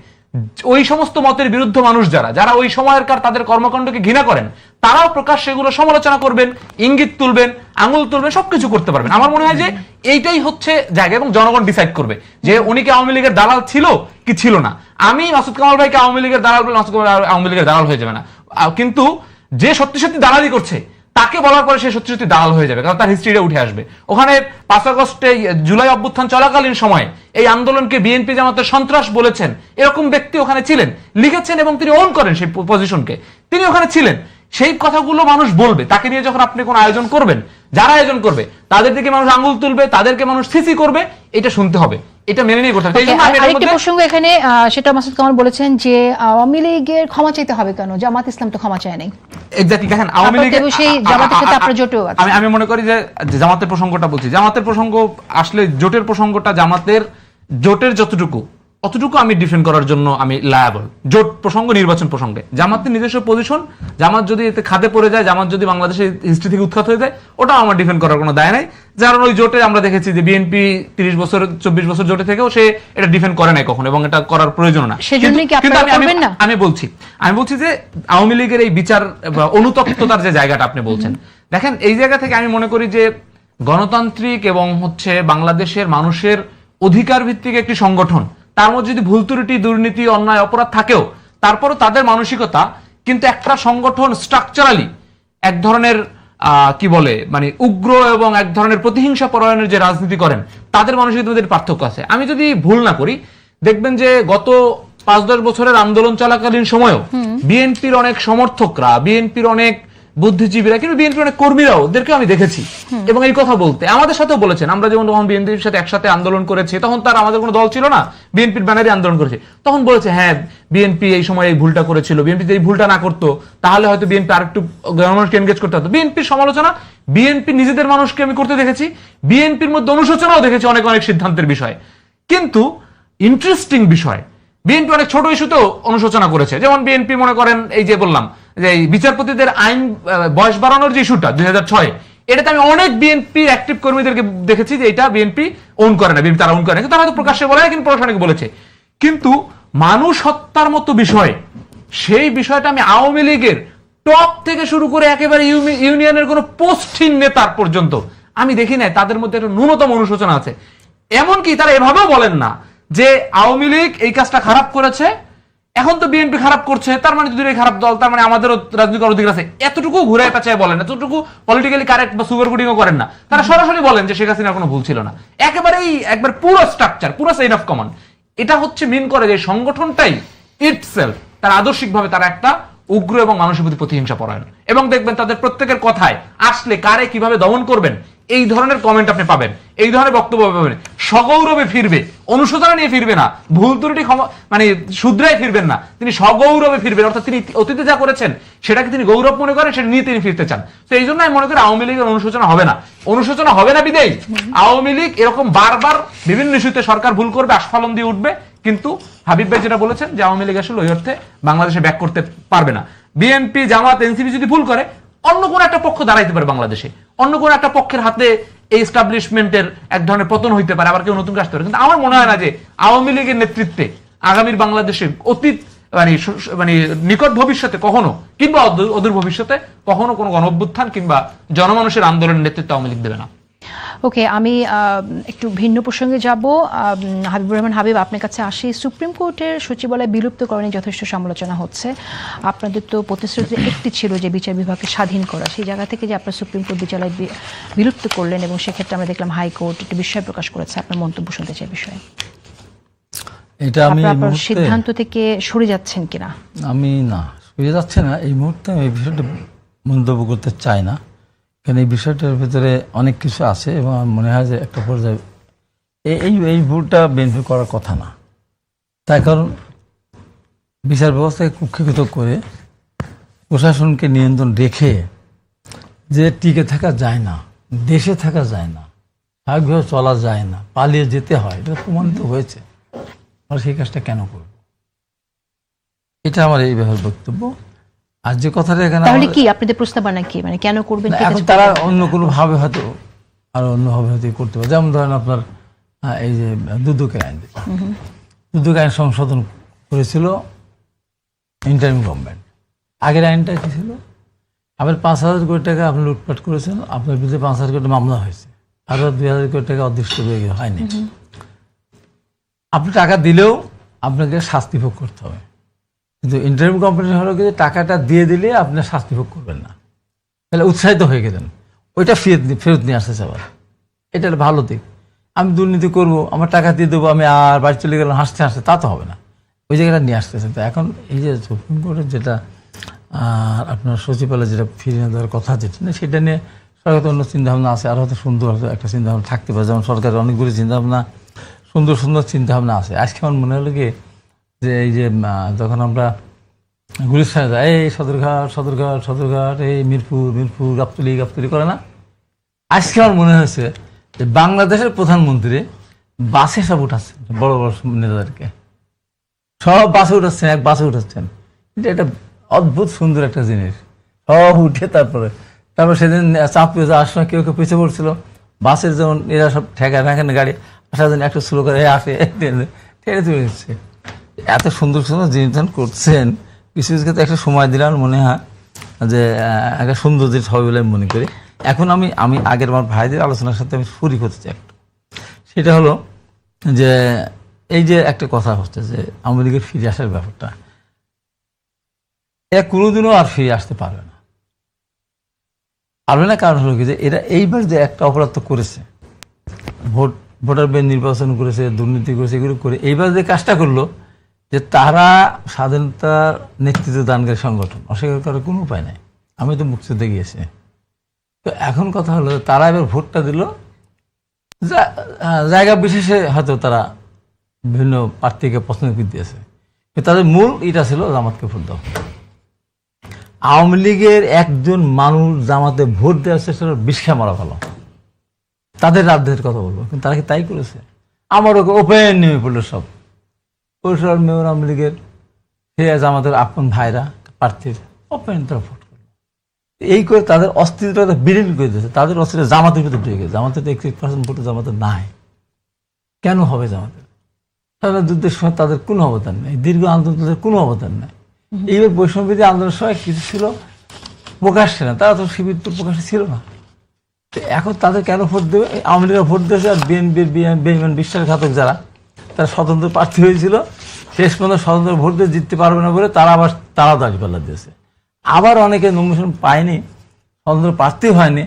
ওই সমস্ত মতের বিরুদ্ধে মানুষ যারা ওই সময়কার তাদের কর্মকাণ্ডকে ঘৃণা করেন, তারাও প্রকাশ্যে এগুলো সমালোচনা করবেন, ইঙ্গিত তুলবেন, আঙুল তুলবেন, সবকিছু করতে পারবেন। আমার মনে হয় যে এইটাই হচ্ছে জায়গা, এবং জনগণ ডিসাইড করবে যে উনি কি আওয়ামী লীগের দালাল ছিল কি ছিল না। আমি মাসুদ কামাল ভাইকে আওয়ামী লীগের দালাল বলে মাসুদ কামাল আওয়ামী লীগের দালাল হয়ে যাবে না, কিন্তু যে সত্যি সত্যি দালালি করছে তাকে বলার পরে সে সত্যি সত্যি দালাল হয়ে যাবে, কারণ তার হিস্ট্রিটা উঠে আসবে। ওখানে 5 আগস্টে জুলাই অভ্যুত্থান চলাকালীন সময়ে এই আন্দোলনকে বিএনপি জামাতের সন্ত্রাস বলেছেন এরকম ব্যক্তি ওখানে ছিলেন, লিখেছেন এবং তিনি ওন করেন সেই পজিশনকে, তিনি ওখানে ছিলেন। সেই কথাগুলো মানুষ বলবে। তাকে নিয়ে যখন আপনি কোনো আয়োজন করবেন, যারা আয়োজন করবে তাদের দিকে মানুষ আঙ্গুল তুলবে, তাদেরকে মানুষ সিসি করবে, এটা শুনতে হবে, এটা মেনে নিয়ে করতে হবে। আরেকটা প্রসঙ্গ এখানে, সেটা মাসুদ কামাল বলেছেন যে আওয়ামী লীগের ক্ষমা চাইতে হবে কেন, জামাত ইসলাম তো ক্ষমা চায় নাই। এক্স্যাক্টলি, দেখেন আওয়ামী লীগের জামাতের সাথে আপনার জোটও আছে। আমি মনে করি যে জামাতের প্রসঙ্গটা বলছি, জামাতের প্রসঙ্গ আসলে জোটের প্রসঙ্গটা জামাতের জোটের যতটুকু অতটুকু আমি ডিফেন্ড করার জন্য আমি লায়াবল। জোট প্রসঙ্গ নির্বাচন প্রসঙ্গে জামাতের নিজস্ব পজিশন, জামাত যদি এতে খাদে পড়ে যায়, জামাত যদি বাংলাদেশের হিস্ট্রি থেকে উৎখাত হয়ে যায়, ওটাও আমার ডিফেন্ড করার কোনো দায় নাই। কারণ ওই জোটে আমরা দেখেছি যে বিএনপি 30 বছর 24 বছর জোটে থেকেও সে এটা ডিফেন্ড করে নাই কখনো, এবং এটা করার প্রয়োজন না। আমি বলছি যে আওয়ামী লীগের এই বিচার অনুতপ্ততার যে জায়গাটা আপনি বলছেন, দেখেন এই জায়গা থেকে আমি মনে করি যে গণতান্ত্রিক এবং বাংলাদেশের মানুষের অধিকার ভিত্তিক একটি সংগঠন, তার মধ্যে যদি ভুল ত্রুটি, দুর্নীতি, অন্যায়, অপরাধ থাকেও, তারপরও তাদের মানসিকতা কিন্তু একটা সংগঠন স্ট্রাকচারালি এক ধরনের কি বলে মানে উগ্র এবং এক ধরনের প্রতিহিংসা পরায়ণের যে রাজনীতি করেন, তাদের মানসিকতার পার্থক্য আছে। আমি যদি ভুল না করি, দেখবেন যে গত 5-10 বছরের আন্দোলন চলাকালীন সময়েও বিএনপির অনেক সমর্থকরা, বিএনপির অনেক বুদ্ধিজীবীরা, কিন্তু বিএনপির অনেক কর্মীরাও, ওদেরকে আমি দেখেছি এবং এই কথা বলতে আমাদের সাথেও বলেছেন। আমরা যেমন তখন বিএনপির সাথে একসাথে আন্দোলন করেছি, তখন তার আমাদের কোনো দল ছিল না, বিএনপির ব্যানারে আন্দোলন করেছে, তখন বলেছে হ্যাঁ বিএনপি এই সময় এই ভুলটা করেছিল, বিএনপি যদি এই ভুলটা না করতো তাহলে হয়তো বিএনপি আরেকটু গণমানুষকে এনগেজ করতে হতো। বিএনপির সমালোচনা বিএনপি নিজেদের মানুষকে আমি করতে দেখেছি, বিএনপির মধ্যে অনুশোচনাও দেখেছি অনেক অনেক সিদ্ধান্তের বিষয়ে। কিন্তু ইন্টারেস্টিং বিষয়, বিএনপি অনেক ছোট ইস্যুতেও অনুশোচনা করেছে। যেমন বিএনপি মনে করেন এই যে বললাম যে এই বিচারপতিদের আইন বয়স বাড়ানোর যে ইস্যুটা 2006, এটাতে আমি অনেক বিএনপির অ্যাক্টিভ কর্মীদেরকে দেখেছি যে এটা বিএনপি ওন করে না, বিএনপি তারা ওন করে না, তারা হয়তো প্রকাশ্যে বলে না, কিন্তু প্রশাসনিক বলেছে। কিন্তু মানুষ হত্যার মতো বিষয়, সেই বিষয়টা আমি আওয়ামী লীগের টপ থেকে শুরু করে একেবারে ইউনিয়নের কোনো পোস্টহীন নেতার পর্যন্ত আমি দেখি নাই তাদের মধ্যে একটা ন্যূনতম অনুশোচনা আছে। এমনকি তারা এভাবেও বলেন না যে আওয়ামী লীগ এই কাজটা খারাপ করেছে, এখন তো বিএনপি খারাপ করছে, তার মানে দুটোই খারাপ দল, তার মানে আমাদেরও রাজনৈতিক অধিকার আছে, এতটুকু ঘুরে পেঁচায় বলেন না, এতটুকু পলিটিক্যালি কারেক্ট বা সুগার কোটিংও করেন না। তারা সরাসরি বলেন যে শেখ হাসিনার কোনো ভুল ছিল না। একেবারেই একবার পুরো স্ট্রাকচার, পুরো চেইন অফ কমান্ড, এটা মিন করে যে সংগঠনটাই ইটসেলফ তার আদর্শিকভাবে তারা একটা উগ্র এবং মানুষের প্রতি প্রতিহিংসা পরায়ণ। এবং দেখবেন তাদের প্রত্যেকের কথায় আসলে কারে কিভাবে দমন করবেন এই ধরনের কমেন্ট আপনি পাবেন, এই ধরনের বক্তব্য পাবেন। সগৌরবে ফিরবে, অনুশোচনা নিয়ে ফিরবে না, ভুল ত্রুটি মানে শুধরাই ফিরবেন না, তিনি সগৌরবে ফিরবেন। অর্থাৎ তিনি অতীতে যা করেছেন সেটাকে তিনি গৌরব মনে করেন, সেটা নিয়ে তিনি ফিরতে চান। তো এই জন্য আমি মনে করি আওয়ামী লীগের অনুশোচনা হবে না, অনুশোচনা হবে না বিদেই আওয়ামী লীগ এরকম বারবার বিভিন্ন ইস্যুতে সরকার ভুল করবে, আস্ফালন দিয়ে উঠবে, কিন্তু হাবিব ভাই যেটা বলেছেন যে আওয়ামী লীগ আসলে ওই অর্থে বাংলাদেশে ব্যাক করতে পারবে না। বিএনপি, জামাত, এনসিপি যদি ভুল করে, অন্য কোন একটা পক্ষ দাঁড়াইতে পারে বাংলাদেশে, অন্য কোন একটা পক্ষের হাতে এই এস্টাবলিশমেন্টের এক ধরনের পতন হইতে পারে, আবার কেউ নতুন আসতে পারে। কিন্তু আমার মনে হয় না যে আওয়ামী লীগের নেতৃত্বে আগামীর বাংলাদেশে অতীত মানে নিকট ভবিষ্যতে কখনো কিংবা অদূর ভবিষ্যতে কখনো কোনো গণঅভ্যুত্থান কিংবা জনমানুষের আন্দোলনের নেতৃত্ব আওয়ামী লীগ দেবে না। ওকে, আমি একটু ভিন্ন প্রসঙ্গে যাব। হাবিবুর রহমান হাবিব, আপনার কাছে আসি। সুপ্রিম কোর্টের সচিবালয় বিলুপ্তকরণে যথেষ্ট সমালোচনা হচ্ছে। আপনাদের তো প্রতিশ্রুতি একটি ছিল যে বিচার বিভাগকে স্বাধীন করা, সেই জায়গা থেকে যে আপনার সুপ্রিম কোর্ট বিচারালয় বিলুপ্ত করলেন, এবং সেক্ষেত্রে আমরা দেখলাম হাইকোর্ট একটি বিস্ময় প্রকাশ করেছে। আপনার মন্তব্য শুনতে চাই বিষয়ে। এটা আমি আপনারা এই আপনার মুহূর্তে সিদ্ধান্ত থেকে সরে যাচ্ছেন কিনা? আমি না সরে যাচ্ছে না, এই মুহূর্তে আমি এই বিষয়টা মন্তব্য করতে চাই না, কারণ এই বিষয়টার ভিতরে অনেক কিছু আছে এবং আমার মনে হয় যে একটা পর্যায়ে এই ভুলটা বিএনপি করার কথা না। তার কারণ বিচার ব্যবস্থাকে কুক্ষিগত করে প্রশাসনকে নিয়ন্ত্রণ রেখে যে টিকে থাকা যায় না, দেশে থাকা যায় না, স্বাভাবিকভাবে চলা যায় না, পালিয়ে যেতে হয়, এটা প্রমাণিত হয়েছে। আমরা সেই কাজটা কেন করব, এটা আমার এই ব্যাপারে বক্তব্য। আর যে কথাটা এখানে তাহলে কি আপনাদের প্রস্তাবনা কি, মানে কেন করবেন? কি এখন কাজ তারা করবেন? অন্য কোনো ভাবে হয়তো আরো অন্যভাবে হয়তো করতে পারে। যেমন ধরেন আপনার এই যে দুদকের আইন, দুদক আইন সংশোধন করেছিল ইন্টারিম গভর্নমেন্ট। আগের আইনটা কি ছিল, আপনার 5,000 কোটি টাকা আপনি লুটপাট করেছেন, আপনার বিরুদ্ধে 5,000 কোটি মামলা হয়েছে, আরো 2,000 কোটি টাকা অদৃষ্ট হয়নি। আপনি টাকা দিলেও আপনাকে শাস্তি ভোগ করতে হবে, কিন্তু ইন্টারিম গভর্নমেন্ট হলো কি টাকাটা দিয়ে দিলে আপনি শাস্তি ভোগ করবেন না, তাহলে উৎসাহিত হয়ে গেলেন, ওইটা ফেরত নিয়ে আসতে চাবার, এটা একটা ভালো দিক। আমি দুর্নীতি করব, আমার টাকা দিয়ে দেবো, আমি আর বাড়ি চলে গেলাম হাসতে হাসতে, তা তো হবে না, ওই জায়গাটা নিয়ে আসতেছেন। তো এখন এই যে সুপ্রিম কোর্টের যেটা আপনার সচিবালয় যেটা ফিরিয়ে দেওয়ার কথা, যেটা সেটা নিয়ে সরকার অন্য চিন্তাভাবনা আছে, আর হয়তো সুন্দর একটা চিন্তাভাবনা থাকতে পারে, যেমন সরকারের অনেকগুলি চিন্তাভাবনা, সুন্দর সুন্দর চিন্তাভাবনা আছে। আজকে আমার মনে হলো কি যে এই যে যখন আমরা গুলিস্তানে যাই, এই সদরঘাট, এই মিরপুর গাবতলি করে না, আজকে আমার মনে হয়েছে যে বাংলাদেশের প্রধানমন্ত্রী বাসে সব উঠাচ্ছেন, বড় বড় নেতাদেরকে সব বাসে উঠাচ্ছেন, এক বাসে উঠাচ্ছেন। এটা একটা অদ্ভুত সুন্দর একটা জিনিস, সব উঠে তারপরে সেদিন চাপিয়ে যাওয়ার সময় কেউ পিছিয়ে পড়ছিল, বাসের যেমন এরা সব ঠেকায় গাড়ি আসার জন্য একটু স্লো করে আসে ঠেলে তুলে দিচ্ছে। এত সুন্দর সুন্দর জিনিস করছেন, কিছু কিছু ক্ষেত্রে একটা সময় দিলাম মনে হয় যে একটা সুন্দর জিনিস হবে বলে মনে করি। এখন আমি আগের আমার ভাইদের আলোচনার সাথে আমি শরিক হতে চাই একটু, সেটা হলো যে এই যে একটা কথা হচ্ছে যে আওয়ামী লীগের ফিরে আসার ব্যাপারটা, এরা কোনোদিনও আর ফিরে আসতে পারবে না। কারণ হলো কি যে এরা এইবার যে একটা অপরাধ তো করেছে, ভোটার নির্বাচন করেছে, দুর্নীতি করেছে, এগুলো করে এইবার যে কাজটা করলো যে তারা স্বাধীনতার নেতৃত্ব দানকারী সংগঠন, অস্বীকার করার কোনো উপায় নাই। আমি তো মুক্তিযুদ্ধে গিয়েছি, তো এখন কথা হলো তারা এবার ভোটটা দিল জায়গা বিশেষে, হয়তো তারা বিভিন্ন প্রার্থীকে পছন্দ করে দিয়েছে, তাদের মূল এটা ছিল জামাতকে ভোট দাও। আওয়ামী লীগের একজন মানুষ জামাতে ভোট দেওয়ার চেষ্টা বিষ্ঠা মারা ভালো, তাদের রাজ্যের কথা বলবো, কিন্তু তারা কি তাই করেছে? আমার ওপেন নেমে পড়লো সব পরিষদ মেয়র আওয়ামী লীগের, সে জামাতের আপন ভাইরা প্রার্থীর ওপেন তারা ভোট করলো। এই করে তাদের অস্তিত্বটা বিলীন করে দিয়েছে, তাদের অস্তিত্ব জামাতের ভিতরে ঢুকে গেছে। জামাতের 61% ভোটে জামাতের নাই, কেন হবে জামাতের? তাদের যুদ্ধের সময় তাদের কোনো অবদান নেই, দীর্ঘ আন্দোলনের কোনো অবদান নেই। এইবার বৈষম্যবিরোধী আন্দোলনের সময় কিছু ছিল প্রকাশ্যে না, তারা তো শিবির তো প্রকাশ্যে ছিল না। এখন তাদের কেন ভোট দেবে? আওয়ামী লীগের ভোট দিয়েছে, আর বিএনপির বেঈমান বিশ্বাসঘাতক যারা, তারা স্বতন্ত্র প্রার্থী হয়েছিল, শেষ পর্যন্ত স্বতন্ত্র ভোট দিয়ে জিততে পারবে না বলে তারাও দাঁড়িপাল্লা দিয়েছে। আবার অনেকে নমিনেশন পায়নি, স্বতন্ত্র প্রার্থী হয়নি,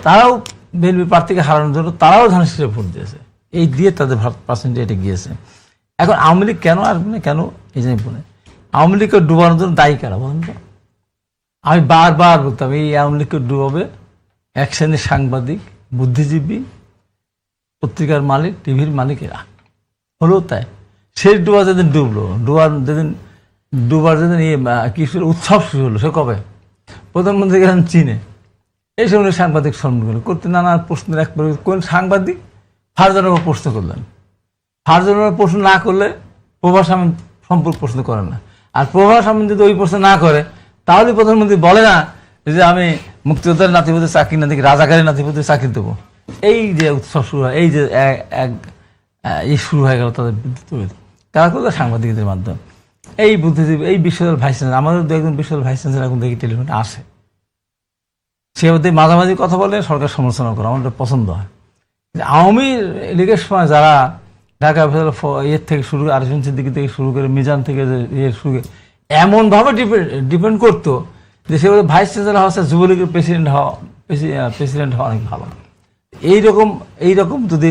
তারাও বিএনপি প্রার্থীকে হারানোর জন্য তারাও ধানের শীষে ভোট দিয়েছে, এই দিয়ে তাদের পার্সেন্টেজ এটা গিয়েছে। এখন আওয়ামী লীগ কেন আসবে না, কেন এই জন্য বলে আওয়ামী লীগকে ডুবানোর জন্য দায়ী কারা বলেন তো? আমি বারবার বলতাম এই আওয়ামী লীগকে ডুবাবে এক শ্রেণীর সাংবাদিক, বুদ্ধিজীবী, পত্রিকার মালিক, টিভির মালিকেরা। হলো তাই, শেষ ডুবা যেদিন ডুবলো, ডুবার যেদিন কি উৎসব শুরু হলো, সে কবে? প্রধানমন্ত্রী গেলেন চীনে, এই সময় সাংবাদিক সম্মেলন করতে নানা প্রশ্নের একবারে কোন সাংবাদিক ফারজানের উপর প্রশ্ন করলেন, ফারজানের প্রশ্ন না করলে প্রভাস আহমেদ সম্পর্ক প্রশ্ন করে না, আর প্রভাস আহমেদ যদি ওই প্রশ্ন না করে তাহলে প্রধানমন্ত্রী বলে না যে আমি মুক্তিযোদ্ধার নাতিপতির চাকরি না দেখি রাজাকারের নাতিপতির চাকরি দেবো। এই যে উৎসব শুরু হয়, এই যে এই শুরু হয়ে গেল তাদের বিদ্যুৎ, তারা করলো সাংবাদিকদের মাধ্যমে। এই বুদ্ধিজীবী, এই বিশ্ববিদ্যালয়ের ভাইস চ্যান্সেলর, আমাদের দু একজন বিশ্ববিদ্যালয়ের ভাইস চ্যান্সেলর এখন দেখি টেলিফোনে আসে, সে ওদের মাঝামাঝি কথা বলে, সরকার সমালোচনা করে, আমার পছন্দ হয়। আওয়ামী লীগের সময় যারা ঢাকা ইয়ের থেকে শুরু করে, আরিফিন সিদ্দিকী থেকে শুরু করে, মিজান থেকে শুরু করে, এমনভাবে ডিপেন্ড করতো যে সে ভাইস চ্যান্সেলর হওয়া যুবলীগের প্রেসিডেন্ট হওয়া অনেক ভালো। এইরকম যদি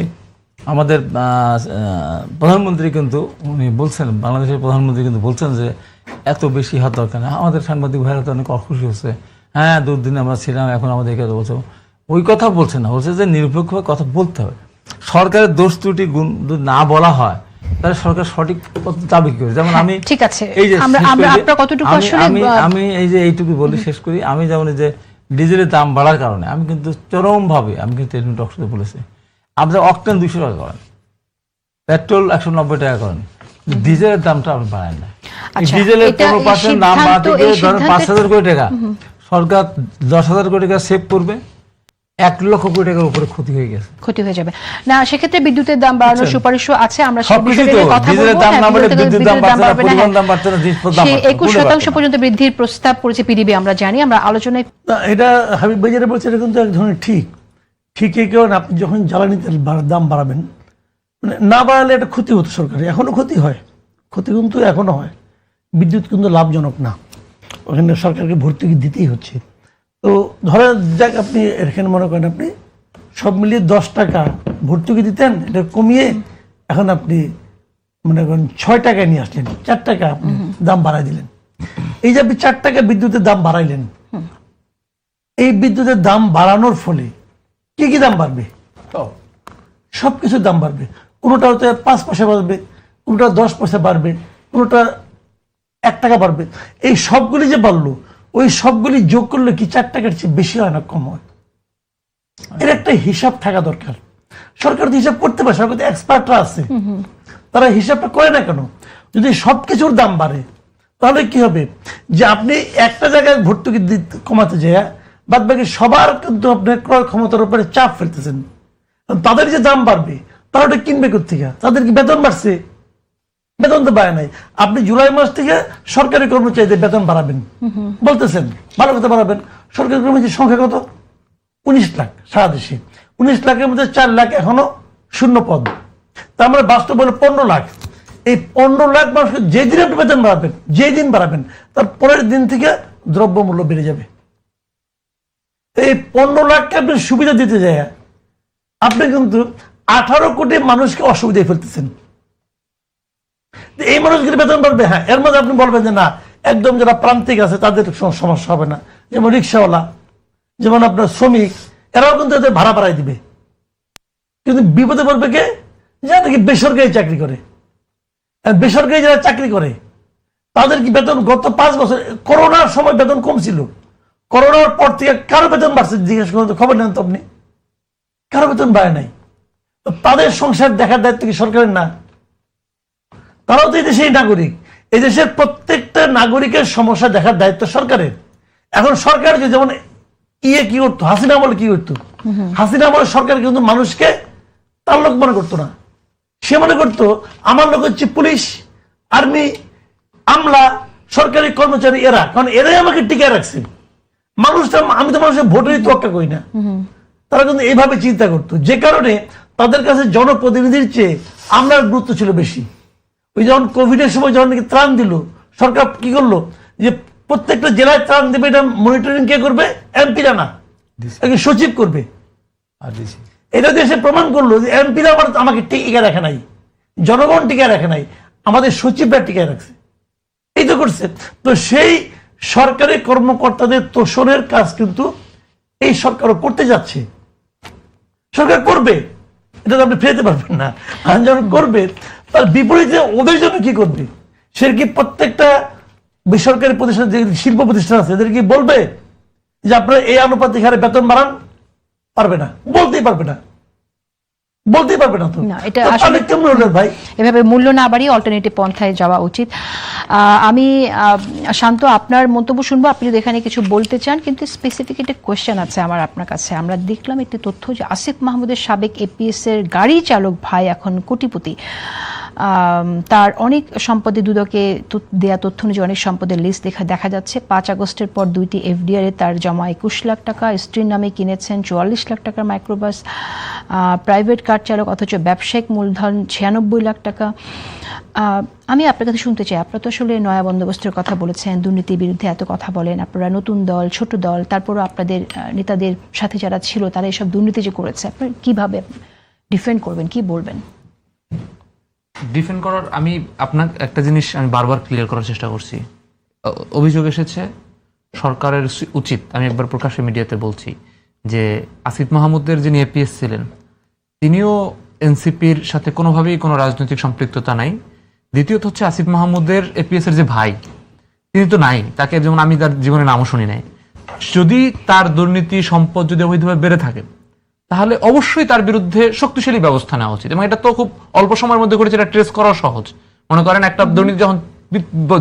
আমাদের প্রধানমন্ত্রী কিন্তু উনি বলছেন, বাংলাদেশের প্রধানমন্ত্রী কিন্তু বলছেন যে এত বেশি হওয়ার দরকার না। আমাদের সাংবাদিক ভাইরা তো অনেক অখুশি হচ্ছে, হ্যাঁ দুদিন আমরা ছিলাম, এখন আমাদের এখানে বলছে, ওই কথা বলছে না, বলছে যে নিরপেক্ষভাবে কথা বলতে হবে। সরকারের দোষ ত্রুটি গুণ যদি না বলা হয় তাহলে সরকার সঠিক পথ দাবি করে। যেমন আমি ঠিক আছে, এই যে আমরা শেষ করি যে, আপনার কতটুকু আসলে আমি এই যে এইটুকু বলি শেষ করি, আমি যেমন এই যে ডিজেলের দাম বাড়ার কারণে আমি কিন্তু চরমভাবে আমি কিন্তু টেলিভিশন টকশোতে বলেছি, আপনার অকটেন 200 টাকা করেন, পেট্রোল 190 টাকা করেন, ডিজেলের দামটা আপনি বাড়ায় না। আচ্ছা, ডিজেলের এটা- 15% এই দাম সিদ্ধান্ত- বাড়াতে গিয়ে এই ধরেন সিদ্ধান্তে- 5,000 কোটি টাকা, সরকার 10,000 কোটি টাকা সেভ করবে, 1 লক্ষ কোটি টাকার উপরে ক্ষতি হয়ে গেছে। ক্ষতি হয়ে যাবে না। সেক্ষেত্রে বিদ্যুতের দাম বাড়ানোর সুপারিশও আছে, আমরা সেই সবকিছুই বিষয়ে তো, কথা ডিজেলের বলবো। দাম হ্যাঁ, না বাড়লে বিদ্যুতের বিদ্যুৎ দাম বাড়ছে না, বাড়বে না, পরিবহন হ্যাঁ। দাম বাড়ছে না, জিনিসপত্রের দাম সেই বাড়ছে না, 21% পর্যন্ত বৃদ্ধির প্রস্তাব করেছে পিডিবি, আমরা জানি। আমরা আলোচনায় না, এটা হাবিব ভাই যেটা বলছে এটা কিন্তু এক ধরনের ঠিক এই কারণে আপনি যখন জ্বালানি তেল দাম বাড়াবেন, মানে না বাড়ালে এটা ক্ষতি হতো সরকারের, এখনো ক্ষতি হয়, ক্ষতি কিন্তু এখনো হয়। বিদ্যুৎ কিন্তু লাভজনক না, ওখানে সরকারকে ভর্তুকি দিতেই হচ্ছে। তো ধরে যাক আপনি এখানে মনে করেন আপনি সব মিলিয়ে 10 টাকা ভর্তুকি দিতেন, এটা কমিয়ে এখন আপনি মনে করেন 6 টাকায় নিয়ে আসলেন, 4 টাকা আপনি দাম বাড়াই দিলেন। এই যে আপনি 4 টাকা বিদ্যুতের দাম বাড়াইলেন, এই বিদ্যুতের দাম বাড়ানোর ফলে কি কি দাম বাড়বে? সবকিছুর দাম বাড়বে। কোনোটা হয়তো 5 পয়সা বাড়বে, কোনোটা 10 পয়সা বাড়বে, কোনোটা 1 টাকা বাড়বে। এই সবগুলি যে বাড়লো, ওই সবগুলি যোগ করলে কি 4 টাকার চেয়ে বেশি হয় না কম হয়? এর একটা হিসাব থাকা দরকার। সরকার তো হিসাব করতে পারে, সরকার তো এক্সপার্টরা আছে, তারা হিসাবটা করে না কেন? যদি সবকিছুর দাম বাড়ে তাহলে কি হবে? যে আপনি একটা জায়গায় ভর্তুকি কমাতে যায়, বাদ বাকি সবার কিন্তু আপনার ক্রয় ক্ষমতার উপরে চাপ ফেলতেছেন। তাদের যে দাম বাড়বে তারা ওটা কিনবে কোথেকে? তাদের কি বেতন বাড়ছে? বেতন তো বাড়ে নাই। আপনি জুলাই মাস থেকে সরকারি কর্মচারীদের বেতন বাড়াবেন বলতেছেন, ভালো কথা বাড়াবেন। সরকারি কর্মচারীর সংখ্যা কত? 19 লাখ সারা দেশে। 19 লাখের মধ্যে 4 লাখ এখনো শূন্য পদ। তার মানে বাস্তব হলো 15 লাখ। এই 15 লাখ মানুষকে যেদিন আপনি বেতন বাড়াবেন, যেদিন বাড়াবেন, তার পরের দিন থেকে দ্রব্যমূল্য বেড়ে যাবে। এই 15 লাখকে আপনি সুবিধা দিতে যায় আপনি কিন্তু 18 কোটি মানুষকে অসুবিধায় ফেলতেছেন। এই মানুষগুলি বেতন বাড়বে, হ্যাঁ, এর মধ্যে আপনি বলবেন যে না, একদম যারা প্রান্তিক আছে তাদের সমস্যা হবে না, যেমন রিক্সাওয়ালা, যেমন আপনার শ্রমিক, এরাও কিন্তু এদের ভাড়া বাড়াই দিবে। কিন্তু বিপদে পড়বে কে? যারা নাকি বেসরকারি চাকরি করে। বেসরকারি যারা চাকরি করে তাদের কি বেতন গত 5 বছর, করোনার সময় বেতন কম ছিল, করোনার পর থেকে কারো বেতন বাড়ছে? জিজ্ঞেস করুন তো, খবর নেন তো আপনি, কারো বেতন বাড়ে নাই। তো তাদের সংসার দেখার দায়িত্ব কি সরকারের না? তারাও তো এই দেশের নাগরিক। এই দেশের প্রত্যেকটা নাগরিকের সমস্যা দেখার দায়িত্ব সরকারের। এখন সরকার যে যেমন কি করতো, হাসিনা আমলে কি করতো? হাসিনা আমলে সরকার কিন্তু মানুষকে তার লোক মনে করতো না। সে মনে করতো আমার লোক হচ্ছে পুলিশ, আর্মি, আমলা, সরকারি কর্মচারী, এরা, কারণ এরাই আমাকে টিকে রাখছে। মানুষটা, আমি তো মানুষের ভোটেরই তোয়াক্কা করি না। তারা কিন্তু এইভাবে চিন্তা করতো, যে কারণে তাদের কাছে জনপ্রতিনিধির চেয়ে আমলার গুরুত্ব ছিল বেশি। ওই যখন কোভিডের সময় যখন নাকি ত্রাণ দিল, সরকার কি করলো যে প্রত্যেকটা জেলায় ত্রাণ দেবে, এটা মনিটরিং কে করবে? এমপিরা না, সচিব করবে। এটা দেশে প্রমাণ করলো যে এমপিরা আমাকে টিকে রাখে নাই, জনগণ টিকে রাখে নাই, আমাদের সচিবরা টিকে রাখছে। এই তো করছে। তো সেই সরকারি কর্মকর্তাদের তোষণের কাজ কিন্তু এই সরকারও করতে যাচ্ছে। সরকার করবে, এটা তো আপনি ফেলতে পারবেন না। আর যখন করবে তার বিপরীতে ওদের জন্য কি করবে? সে কি প্রত্যেকটা বেসরকারি প্রতিষ্ঠান, যে শিল্প প্রতিষ্ঠান আছে, এদের কি বলবে যে আপনারা এই আনুপাতিক হারে বেতন বাড়ান? পারবে না, বলতেই পারবে না, বলতেই পারবে না। তো না, এটা তাহলে আসলে কেমন হলো ভাই? এভাবে মূল্য না বাড়িয়ে অল্টারনেটিভ পন্থায় যাওয়া উচিত। আমি শান্ত, আপনার মন্তব্য শুনবো, আপনি যদি এখানে কিছু বলতে চান। কিন্তু স্পেসিফিক একটা কোয়েশ্চেন আছে আমার আপনার কাছে। আমরা দেখলাম একটি তথ্য যে আসিফ মাহমুদের সাবেক এপিএস এর গাড়ি চালক ভাই এখন কোটিপতি। তার অনেক সম্পদে, দুদকে দেয়া তথ্য অনুযায়ী অনেক সম্পদের লিস্ট দেখা যাচ্ছে। 5 আগস্টের পর 2টি এফডিআর এ তার জমা 21 লাখ টাকা, স্ত্রীর নামে কিনেছেন 44 লাখ টাকার মাইক্রোবাস, প্রাইভেট কার চালক, অথচ ব্যবসায়িক মূলধন 96 লাখ টাকা। আমি আপনার কাছে শুনতে চাই, আপনারা তো আসলে নয়া বন্দোবস্তের কথা বলেছেন, দুর্নীতির বিরুদ্ধে এত কথা বলেন, আপনারা নতুন দল, ছোট দল, তারপরও আপনাদের নেতাদের সাথে যারা ছিল তারা এসব দুর্নীতি যে করেছে, আপনার কিভাবে ডিফেন্ড করবেন, কি বলবেন? ডিফেন্ড করার আমি আপনার একটা জিনিস আমি বারবার ক্লিয়ার করার চেষ্টা করছি। অভিযোগ এসেছে, সরকারের উচিত, আমি একবার প্রকাশ্যে মিডিয়াতে বলছি, যে আসিফ মাহমুদের যিনি এপিএস ছিলেন তিনিও এনসিপির সাথে কোনোভাবেই কোনো রাজনৈতিক সম্পৃক্ততা নাই। দ্বিতীয়ত হচ্ছে আসিফ মাহমুদের এপিএস এর যে ভাই তিনি তো নাই, তাকে যেমন আমি তার জীবনে নামও শুনি নাই। যদি তার দুর্নীতি সম্পদ যদি অবৈধভাবে বেড়ে থাকে তাহলে অবশ্যই তার বিরুদ্ধে শক্তিশালী ব্যবস্থা নেওয়া উচিত, এবং এটা তো খুব অল্প সময়ের মধ্যে করেছে, এটা ট্রেস করা সহজ। মনে করেন একটা দুর্নীতি যখন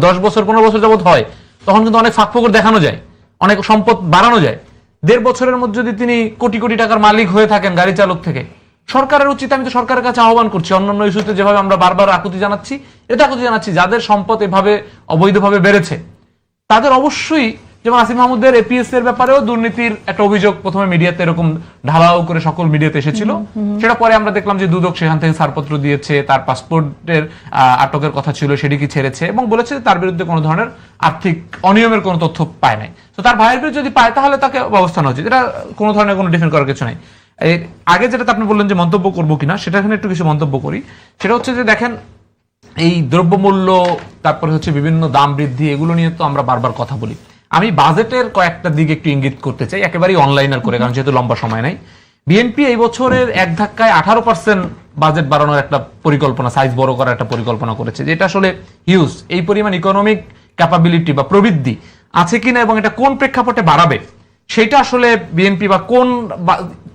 10 বছর 15 বছর যাবত হয় তখন কিন্তু অনেক ফাঁকফোকর দেখানো যায়, অনেক সম্পদ বাড়ানো যায়। 1.5 বছরের মধ্যে যদি তিনি কোটি কোটি টাকার মালিক হয়ে থাকেন গাড়ি চালক থেকে, সরকারের উচিত, আমি তো সরকারের কাছে আহ্বান করছি, অন্যান্য ইস্যুতে যেভাবে আমরা বারবার আকুতি জানাচ্ছি, এটা আকুতি জানাচ্ছি, যাদের সম্পদ এভাবে অবৈধভাবে বেড়েছে তাদের অবশ্যই, যেমন আসিফ মাহমুদের এপিএস এর ব্যাপারেও দুর্নীতির একটা অভিযোগ প্রথমে মিডিয়াতে এরকম ঢালাও করে সকল মিডিয়াতে এসেছিল, সেটা পরে আমরা দেখলাম যে দুদক সেখান থেকে ছাড়পত্র দিয়েছে, তার পাসপোর্টের আটকের কথা ছিল সেটি কি ছেড়েছে, এবং বলেছে তার বিরুদ্ধে কোনো ধরনের আর্থিক অনিয়মের কোনো তথ্য পায় নাই। তো তার ভাইয়ের বিরুদ্ধে যদি পায় তাহলে তাকে ব্যবস্থা নেওয়া উচিত, এটা কোনো ধরনের কোনো ডিফেন্ড করার কিছু নাই। এর আগে যেটা আপনি বললেন যে মন্তব্য করবো কিনা, সেটা এখানে একটু কিছু মন্তব্য করি। সেটা হচ্ছে যে দেখেন, এই দ্রব্যমূল্য, তারপরে হচ্ছে বিভিন্ন দাম বৃদ্ধি, এগুলো নিয়ে তো আমরা বারবার কথা বলি। আমি বাজেটের কয়েকটা দিক একটু ইঙ্গিত করতে চাই, একেবারেই অনলাইনার করে, কারণ যেহেতু লম্বা সময় নাই। বিএনপি এই বছরের এক ধাক্কায় 18% বাজেট বাড়ানোর একটা পরিকল্পনা, সাইজ বড় করার একটা পরিকল্পনা করেছে, যেটা আসলে হিউজ। এই পরিমাণ ইকোনমিক ক্যাপাবিলিটি বা প্রবৃদ্ধি আছে কিনা এবং এটা কোন প্রেক্ষাপটে বাড়াবে সেটা আসলে বিএনপি বা কোন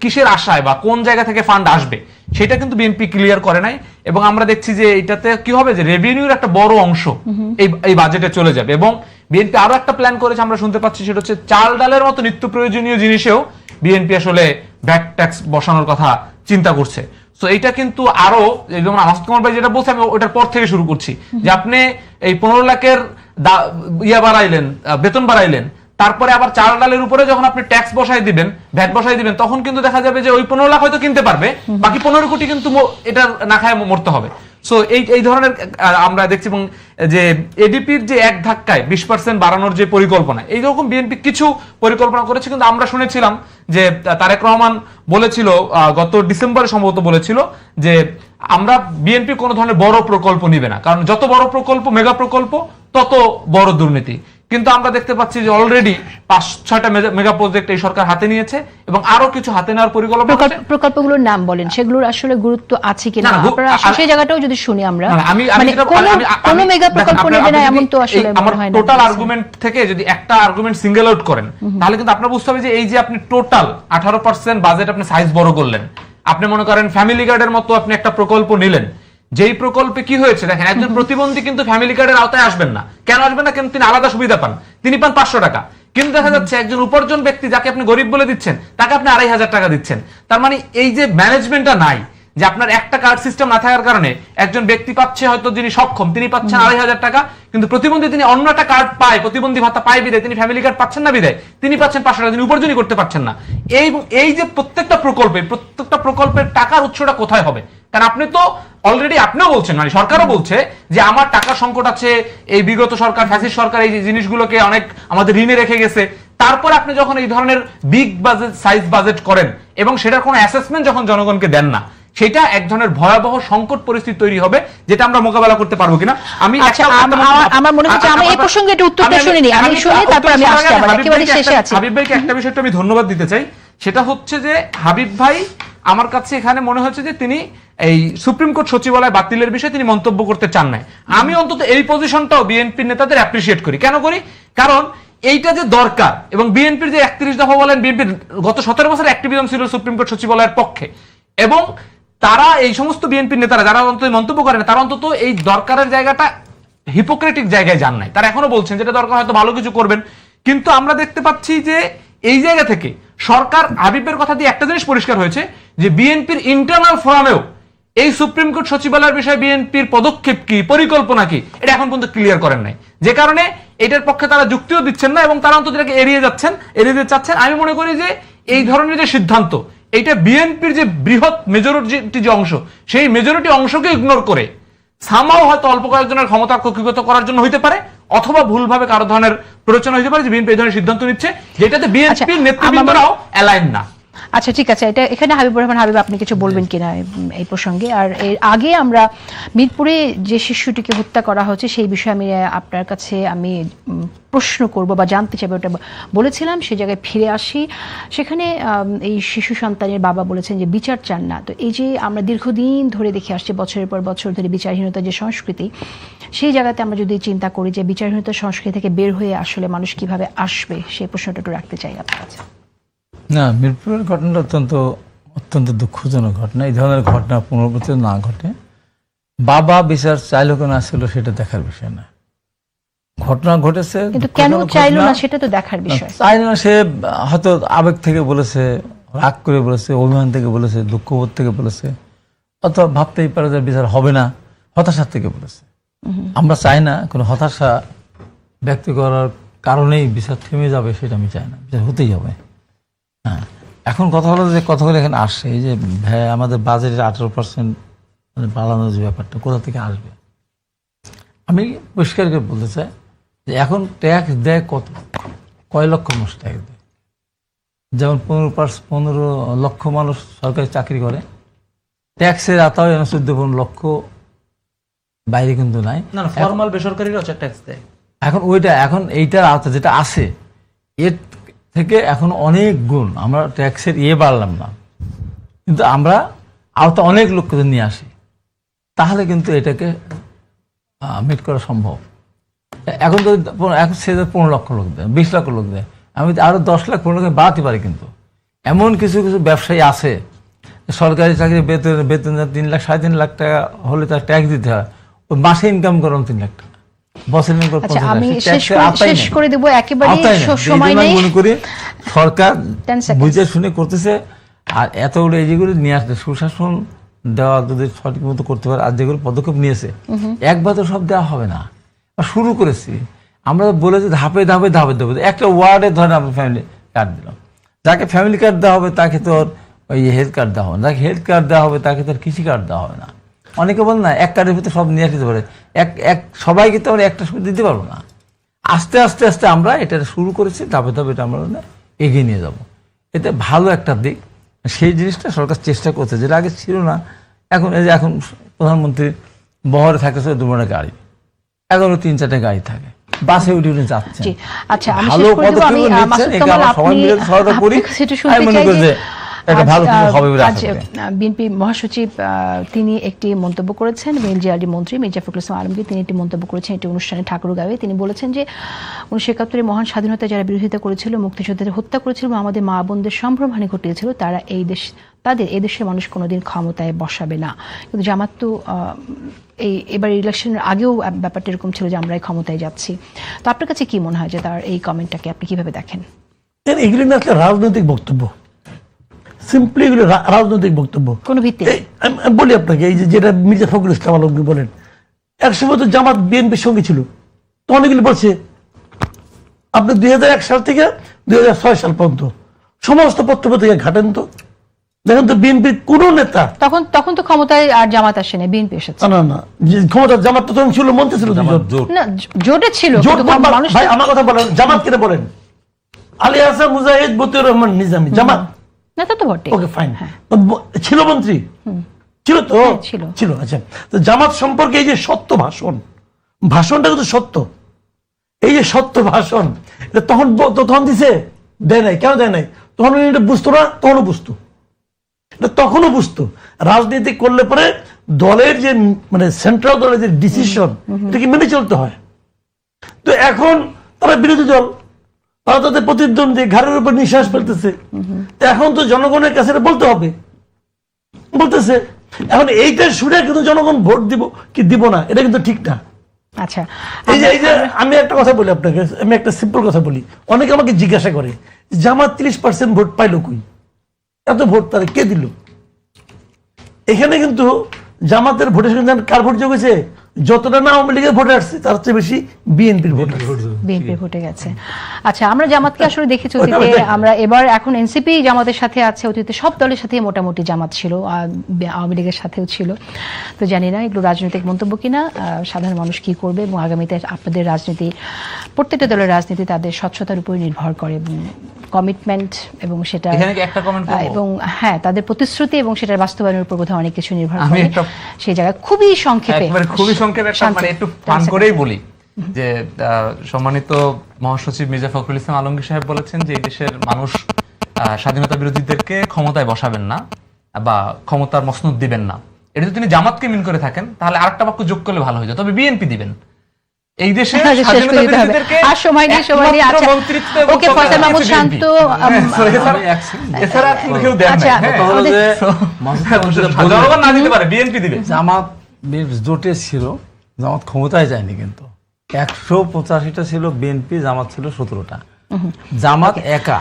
কিসের আশায় বা কোন জায়গা থেকে ফান্ড আসবে সেটা কিন্তু বিএনপি ক্লিয়ার করে নাই। এবং আমরা দেখছি যে এটাতে কি হবে, যে রেভিনিউর একটা বড় অংশ এই বাজেটে চলে যাবে। এবং বিএনপি আরো একটা প্ল্যান করেছে, আমরা শুনতে পাচ্ছি, সেটা হচ্ছে চাল ডালের মতো নিত্য প্রয়োজনীয় জিনিসেও বিএনপি আসলে ভ্যাট ট্যাক্স বসানোর কথা চিন্তা করছে। তো এইটা কিন্তু আরো, যেমন মাসুদ কামাল ভাই যেটা বলছে, আমি ওটার পর থেকে শুরু করছি, যে আপনি এই 15 লাখের বাড়াইলেন, বেতন বাড়াইলেন, তারপরে আবার চাল ডালের উপরে যখন আপনি ট্যাক্স বসাই দিবেন, ভ্যাট বসাই দিবেন, তখন কিন্তু দেখা যাবে যে ওই 15 লাখ হয়তো কিনতে পারবে, বাকি 15 কোটি কিন্তু এটা না খায় মরতে হবে। সো এই ধরনের আমরা দেখছি। এবং যে এডিপির যে এক ধাক্কায় 20% বাড়ানোর যে পরিকল্পনা, এইরকম বিএনপি কিছু পরিকল্পনা করেছে, কিন্তু আমরা শুনেছিলাম যে তারেক রহমান বলেছিল গত ডিসেম্বরে সম্ভবত বলেছিল যে আমরা বিএনপি কোনো ধরনের বড় প্রকল্প নিবে না, কারণ যত বড় প্রকল্প, মেগা প্রকল্প, তত বড় দুর্নীতি। কিন্তু আমরা দেখতে পাচ্ছি যে অলরেডি 5-6টা মেগা প্রজেক্ট এই সরকার হাতে নিয়েছে এবং আরো কিছু হাতে নেওয়ার পরিকল্পনা আছে। প্রকল্পগুলোর নাম বলেন, সেগুলোর আসলে গুরুত্ব আছে কিনা আপনারা সেই জায়গাটাও যদি শুনি আমরা। আমি কোন মেগা প্রকল্প নেবে না এমন তো আসলে মনে হয় না। টোটাল আর্গুমেন্ট থেকে যদি একটা আর্গুমেন্ট সিঙ্গেল আউট করেন তাহলে কিন্তু আপনারা বুঝতে হবে যে এই যে আপনি টোটাল 18% বাজেট আপনি সাইজ বড় করলেন, আপনি মনে করেন ফ্যামিলি কার্ডের মতো আপনি একটা প্রকল্প নিলেন, যেই প্রকল্পে কি হয়েছে দেখেন, একজন প্রতিবন্ধী কিন্তু ফ্যামিলি কার্ডের আওতায় আসবেন না। কেন আসবেন না? কিন্তু তিনি আলাদা সুবিধা পান, তিনি পান 500 টাকা। কিন্তু দেখা যাচ্ছে একজন উপার্জন ব্যক্তি, যাকে আপনি গরিব বলে দিচ্ছেন, তাকে আপনি 2500 টাকা দিচ্ছেন। তার মানে এই যে ম্যানেজমেন্টটা নাই, যে আপনার একটা কার্ড সিস্টেম না থাকার কারণে একজন ব্যক্তি পাচ্ছে, হয়তো যিনি সক্ষম তিনি পাচ্ছেন 2500 টাকা, কিন্তু প্রতিবন্ধী তিনি অন্য একটা কার্ড পায়, প্রতিবন্ধী ভাতা পায় বিদায় তিনি ফ্যামিলি কার্ড পাচ্ছেন না, বিদায় তিনি পাচ্ছেন 500 টাকা, তিনি উপার্জনই করতে পারছেন না। এই যে প্রত্যেকটা প্রকল্পের টাকার উৎসটা কোথায় হবে? কারণ আপনি তো অলরেডি আপনিও বলছেন, মানে সরকারও বলছে যে আমার টাকার সংকট আছে, এই বিগত সরকার, ফ্যাসিস্ট সরকার এই জিনিসগুলোকে অনেক আমাদের ঋণে রেখে গেছে। তারপর আপনি যখন এই ধরনের বিগ বাজেট, সাইজ বাজেট করেন এবং সেটার কোনো অ্যাসেসমেন্ট যখন জনগণকে দেন না, সেটা এক ধরনের ভয়াবহ সংকট পরিস্থিতি তৈরি হবে, যেটা আমরা মোকাবেলা করতে পারবো কিনা। আমার মনে হচ্ছে আমি এই প্রসঙ্গে একটু উত্তরটা শুনে নিই, আমি শুনে তারপর আমি আসছি আবার একেবারে শেষে আছি। হাবিব ভাইকে একটা বিষয় আমি ধন্যবাদ দিতে চাই, সেটা হচ্ছে যে হাবিব ভাই আমার কাছে এখানে মনে হচ্ছে যে তিনি এই সুপ্রিম কোর্ট সচিবালয় বাতিলের বিষয়ে তিনি মন্তব্য করতে চান না। আমি অন্তত এই পজিশনটাও বিএনপি নেতাদের অ্যাপ্রিশিয়েট করি। কেন করি? কারণ এইটা যে দরকার, এবং বিএনপির যে 31 দফা বলেন, বিএনপির গত 17 বছর অ্যাক্টিভিজম ছিল সুপ্রিম কোর্ট সচিবালয়ের পক্ষে, এবং তারা এই সমস্ত বিএনপির নেতারা যারা অন্তত মন্তব্য করেন, তারা অন্তত এই দরকারের জায়গাটা হিপোক্রেটিক জায়গায় যান নাই। তারা এখনো বলছেন যেটা দরকার হয়তো ভালো কিছু করবেন, কিন্তু আমরা দেখতে পাচ্ছি যে এই জায়গা থেকে সরকার, হাবিবের কথা দিয়ে একটা জিনিস পরিষ্কার হয়েছে যে বিএনপির ইন্টারনাল ফোরামেও এই সুপ্রিম কোর্ট সচিবালয়ের বিষয়ে বিএনপির পদক্ষেপ কি, পরিকল্পনা কি, এটা এখন পর্যন্ত ক্লিয়ার করেন নাই, যে কারণে এটার পক্ষে তারা যুক্তিও দিচ্ছেন না এবং তারা অন্তত এটাকে এড়িয়ে যেতে চাচ্ছেন। আমি মনে করি যে এই ধরনের যে সিদ্ধান্ত, এইটা বিএনপির যে বৃহৎ মেজরিটি যে অংশ, সেই মেজরিটি অংশকে ইগনোর করে সামাও হয়তো অল্প কয়েকজনের ক্ষমতা কক্ষিগত করার জন্য হইতে পারে, অথবা ভুলভাবে কারো ধরনের প্ররোচনা হইতে পারে যে বিএনপি এই ধরনের সিদ্ধান্ত নিচ্ছে, যেটাতে বিএনপির নেতৃবৃন্দরাও অ্যালাইন না। আচ্ছা ঠিক আছে, এটা এখানে হাবিবুর রহমান হাবিব আপনি কিছু বলবেন কিনা এই প্রসঙ্গে? আর এর আগে আমরা মিরপুরে যে শিশুটিকে হত্যা করা হচ্ছে সেই বিষয়ে আমি আপনার কাছে প্রশ্ন করব বা জানতে চাইবো, ওটা বলেছিলাম, সে জায়গায় ফিরে আসি। সেখানে এই শিশু সন্তানের বাবা বলেছেন যে বিচার চান না। তো এই যে আমরা দীর্ঘদিন ধরে দেখে আসছি, বছরের পর বছর ধরে বিচারহীনতার যে সংস্কৃতি, সেই জায়গাতে আমরা যদি চিন্তা করি যে বিচারহীনতার সংস্কৃতি থেকে বের হয়ে আসলে মানুষ কিভাবে আসবে, সেই প্রশ্নটা একটু রাখতে চাই আপনার কাছে। না, মিরপুরের ঘটনাটা অত্যন্ত দুঃখজনক ঘটনা। এই ধরনের ঘটনা পুনরাবৃত্তি না ঘটে। বাবা বিচার চাইলো কেন আসছিল সেটা দেখার বিষয় না। ঘটনা ঘটেছে, কিন্তু কেন চাইলো না সেটা তো দেখার বিষয়। চাইলো না, সে হয়তো আবেগ থেকে বলেছে, রাগ করে বলেছে, অভিমান থেকে বলেছে, দুঃখবোধ থেকে বলেছে, অথবা ভাবতেই পারে যে বিচার হবে না, হতাশার থেকে বলেছে। আমরা চাই না কোনো হতাশা ব্যক্ত করার কারণেই বিচার থেমে যাবে, সেটা আমি চাই না। বিচার হতেই হবে। হ্যাঁ, এখন কথা হলো যে কথাগুলো এখানে আসছে, এই যে আমাদের বাজেটের 18% মানে বাড়ানোর যে ব্যাপারটা কোথা থেকে আসবে, আমি পরিষ্কার করে বলতে চাই যে এখন ট্যাক্স দেয় কয় লক্ষ মানুষ ট্যাক্স দেয়। যেমন 15 লক্ষ মানুষ সরকারি চাকরি করে, ট্যাক্সের আওতায় 14-15 লক্ষ বাইরে কিন্তু নাই। না, ফর্মাল বেসরকারিরাও ট্যাক্স দেয়। এখন এইটার আওতা যেটা আছে এর থেকে এখন অনেক গুণ আমরা ট্যাক্সের বাড়লাম না, কিন্তু আমরা আওতা অনেক লোককে নিয়ে আসি, তাহলে কিন্তু এটাকে মিট করা সম্ভব। এখন তো এখন সে 15 লক্ষ লোক দেয়, 20 লক্ষ লোক দেয়, আমি আরো 10 লাখ 15 লাখ বাড়াতে পারি। কিন্তু এমন কিছু কিছু ব্যবসায়ী আছে, সরকারি চাকরি বেতন 3 লাখ 3.5 লাখ টাকা হলে তার ট্যাক্স দিতে হয়, ওই মাসে ইনকাম করেন 3 লাখ টাকা, বছর ইনকাম করে 50 লাখ। আমি শেষ করে দেব, একেবারে সময় নেই। মনে করি সরকার বুঝে শুনে করতেছে, আর এতগুলো এই যেগুলো নিয়ে আসলে সুশাসন দেওয়া যদি সঠিক মতো করতে পারে, আর যেগুলো পদক্ষেপ নিয়েছে একবার তো সব দেওয়া হবে না। শুরু করেছি আমরা, বলেছি ধাপে ধাপে ধাপে দেবো। একটা ওয়ার্ডে ধরেন আমরা ফ্যামিলি কার্ড দিলাম, যাকে ফ্যামিলি কার্ড দেওয়া হবে তাকে তো ওই হেলথ কার্ড দেওয়া হবে না, যাকে হেলথ কার্ড দেওয়া হবে তাকে তো কৃষি কার্ড দেওয়া হবে না। অনেকে বল না এক কার্ডের ভিতরে সব নিয়ে আসতে পারে, সবাইকে তো আমরা একটা সুবিধা দিতে পারবো না। আস্তে আস্তে আস্তে আমরা এটা শুরু করেছি, ধাপে ধাপে এটা আমরা এগিয়ে নিয়ে যাব। এটা ভালো একটা দিক, সেই জিনিসটা সরকার চেষ্টা করছে, যেটা আগে ছিল না। এখন এই যে এখন প্রধানমন্ত্রী বহরে থাকতেছে 2 গাড়ি, 3-4 গাড়ি থাকে, বাসে উঠে উঠে যাচ্ছে। আচ্ছা, আমি শেষ করে দেব। আমি মাসুদ কামাল, আপনি একটু শুনতে চাই যে বিএনপি মহাসচিব তিনি একটি মন্তব্য করেছেন, মেলজিআরডি মন্ত্রী মির্জা ফখরুল ইসলাম আলমগীর, তিনি একটি মন্তব্য করেছেন একটি অনুষ্ঠানে ঠাকুরগাঁওয়ে। তিনি বলেছেন যে 1971 মহান স্বাধীনতা যারা বিরোধিতা করেছিল, মুক্তিযোদ্ধাদের হত্যা করেছিল, আমাদের মা বোনদের সম্ভ্রমহানি ঘটিয়েছিল, তারা এই দেশের মানুষ কোনোদিন ক্ষমতায় বসাবে না। কিন্তু জামাত তো এবার ইলেকশনের আগেও ব্যাপারটা এরকম ছিল যে আমরাই ক্ষমতায় যাচ্ছি। তো আপনার কাছে কি মনে হয় যে তার এই কমেন্টটাকে আপনি কিভাবে দেখেন? এগুলি না একটা রাজনৈতিক বক্তব্য, সিম্পলি এগুলো রাজনৈতিক বক্তব্য, কোনো ভিত্তি নেই। আমি বলি আপনাকে, এই যে যেটা মির্জা ফখরুল ইসলাম আলমগীর বলেন, একসময় তো জামাত বিএনপির সঙ্গে ছিল, তো অনেকগুলি বলছে আপনি 2001 সাল থেকে 2006 সাল পর্যন্ত সমস্ত পত্রপত্রিকা ঘাটেন তো, দেখেন তো বিএনপির কোন নেতা তখন তো ক্ষমতায় আর জামাত আসে না, বিএনপি এসেছে। না ক্ষমতা জামাত তো তখন ছিল, মন্ত্রী ছিল, জোটে ছিল। ভাই আমার কথা বলেন, জামাত কেটে বলেন, আলী হাসান মুজাহিদ, মতিউর রহমান নিজামী জামাত নেতা তো বটে, ওকে ফাইন, ছিল মন্ত্রী, ছিল তো ছিল। আচ্ছা, তো জামাত সম্পর্কে এই যে সত্য ভাষণটা কিন্তু সত্য, এই যে সত্য ভাষণ এটা তখন দিছে, দেয় নাই। কেন দেয় নাই? তখন এটা বুঝতো না, তখনও বুঝতো, এটা তখনও বুঝতো। রাজনীতি করলে পরে দলের যে মানে সেন্ট্রাল দলের যে ডিসিশন এটাকে মেনে চলতে হয়। তো এখন তারা বিরোধী দল, তারা তাদের প্রতিদ্বন্দ্বী ঘাড়ের উপর নিঃশ্বাস ফেলতেছে, এখন তো জনগণের কাছে বলতে হবে, বলতেছে। এখন এইটা শুনে কিন্তু জনগণ ভোট দিব কি দিব না এটা কিন্তু ঠিক না। আচ্ছা, এই যে আমি একটা কথা বলি আপনাকে, আমি একটা সিম্পল কথা বলি। অনেকে আমাকে জিজ্ঞাসা করে জামাত 30% ভোট পাইলো কই, এত ভোট তারা কে দিল? এখানে কিন্তু জামাতের ভোটের সঙ্গে কার ভোট যোগ হয়েছে? যতটা না আওয়ামী লীগের ভোটে আসছে তার চেয়ে বেশি বিএনপির ভোট। বিএনপির ভোটে গেছে। আচ্ছা, আমরা জামাতকে আসলে দেখেছি অতীতে, আমরা এবার এখন এনসিপি জামাতের সাথে আছে, অতীতে সব দলের সাথে মোটামুটি জামাত ছিল, আওয়ামী লীগের সাথেও ছিল। তো জানি না এগুলো রাজনৈতিক মন্তব্য কিনা, সাধারণ মানুষ কি করবে, এবং আগামীতে আপনাদের রাজনীতি, প্রত্যেকটা দলের রাজনীতি তাদের স্বচ্ছতার উপর নির্ভর করে, এবং কমিটমেন্ট এবং সেটা এখানে কি একটা কমেন্ট করব? এবং হ্যাঁ, তাদের প্রতিশ্রুতি এবং সেটার বাস্তবায়নের উপর বোধহয় অনেক কিছু নির্ভর আমি করে। একটা সেই জায়গায় খুবই সংক্ষেপে, একবারে খুবই সংক্ষেপে একটা, শান্ত- মানে একটু ফান করেই বলি যে সম্মানিত মহাসচিব মির্জা ফখরুল ইসলাম আলমগীর সাহেব বলেছেন যে এই দেশের মানুষ স্বাধীনতা বিরোধীদেরকে ক্ষমতায় বসাবেন না বা ক্ষমতার মসনদ দিবেন না। এটা যদি তিনি জামাতকে মিন করে থাকেন তাহলে আরেকটা বাক্য যোগ করলে ভালো হয়ে যায়, তবে বিএনপি দিবেন। এই দেশে শেষ করে স্বাধীনতা দিতে হবে। বিরোধীদেরকে আর সময় নেই, সময় নেই। একমাত্র আচ্ছা, মন্ত্রিত্ব এবং ওকে, ক্ষমতা ফয়সাল মাহমুদ দিয়েছে শান্ত, BNP এছাড়া আর কেউ দেন আচ্ছা, না। হ্যাঁ। আমাদের- জনগণ না দিতে পারে, বিএনপি দিবে। জামাত জোটে ছিল, জামাত ক্ষমতায় যায়নি, কিন্তু 185টা ছিল বিএনপি, জামাত ছিল 17টা। জামাত একা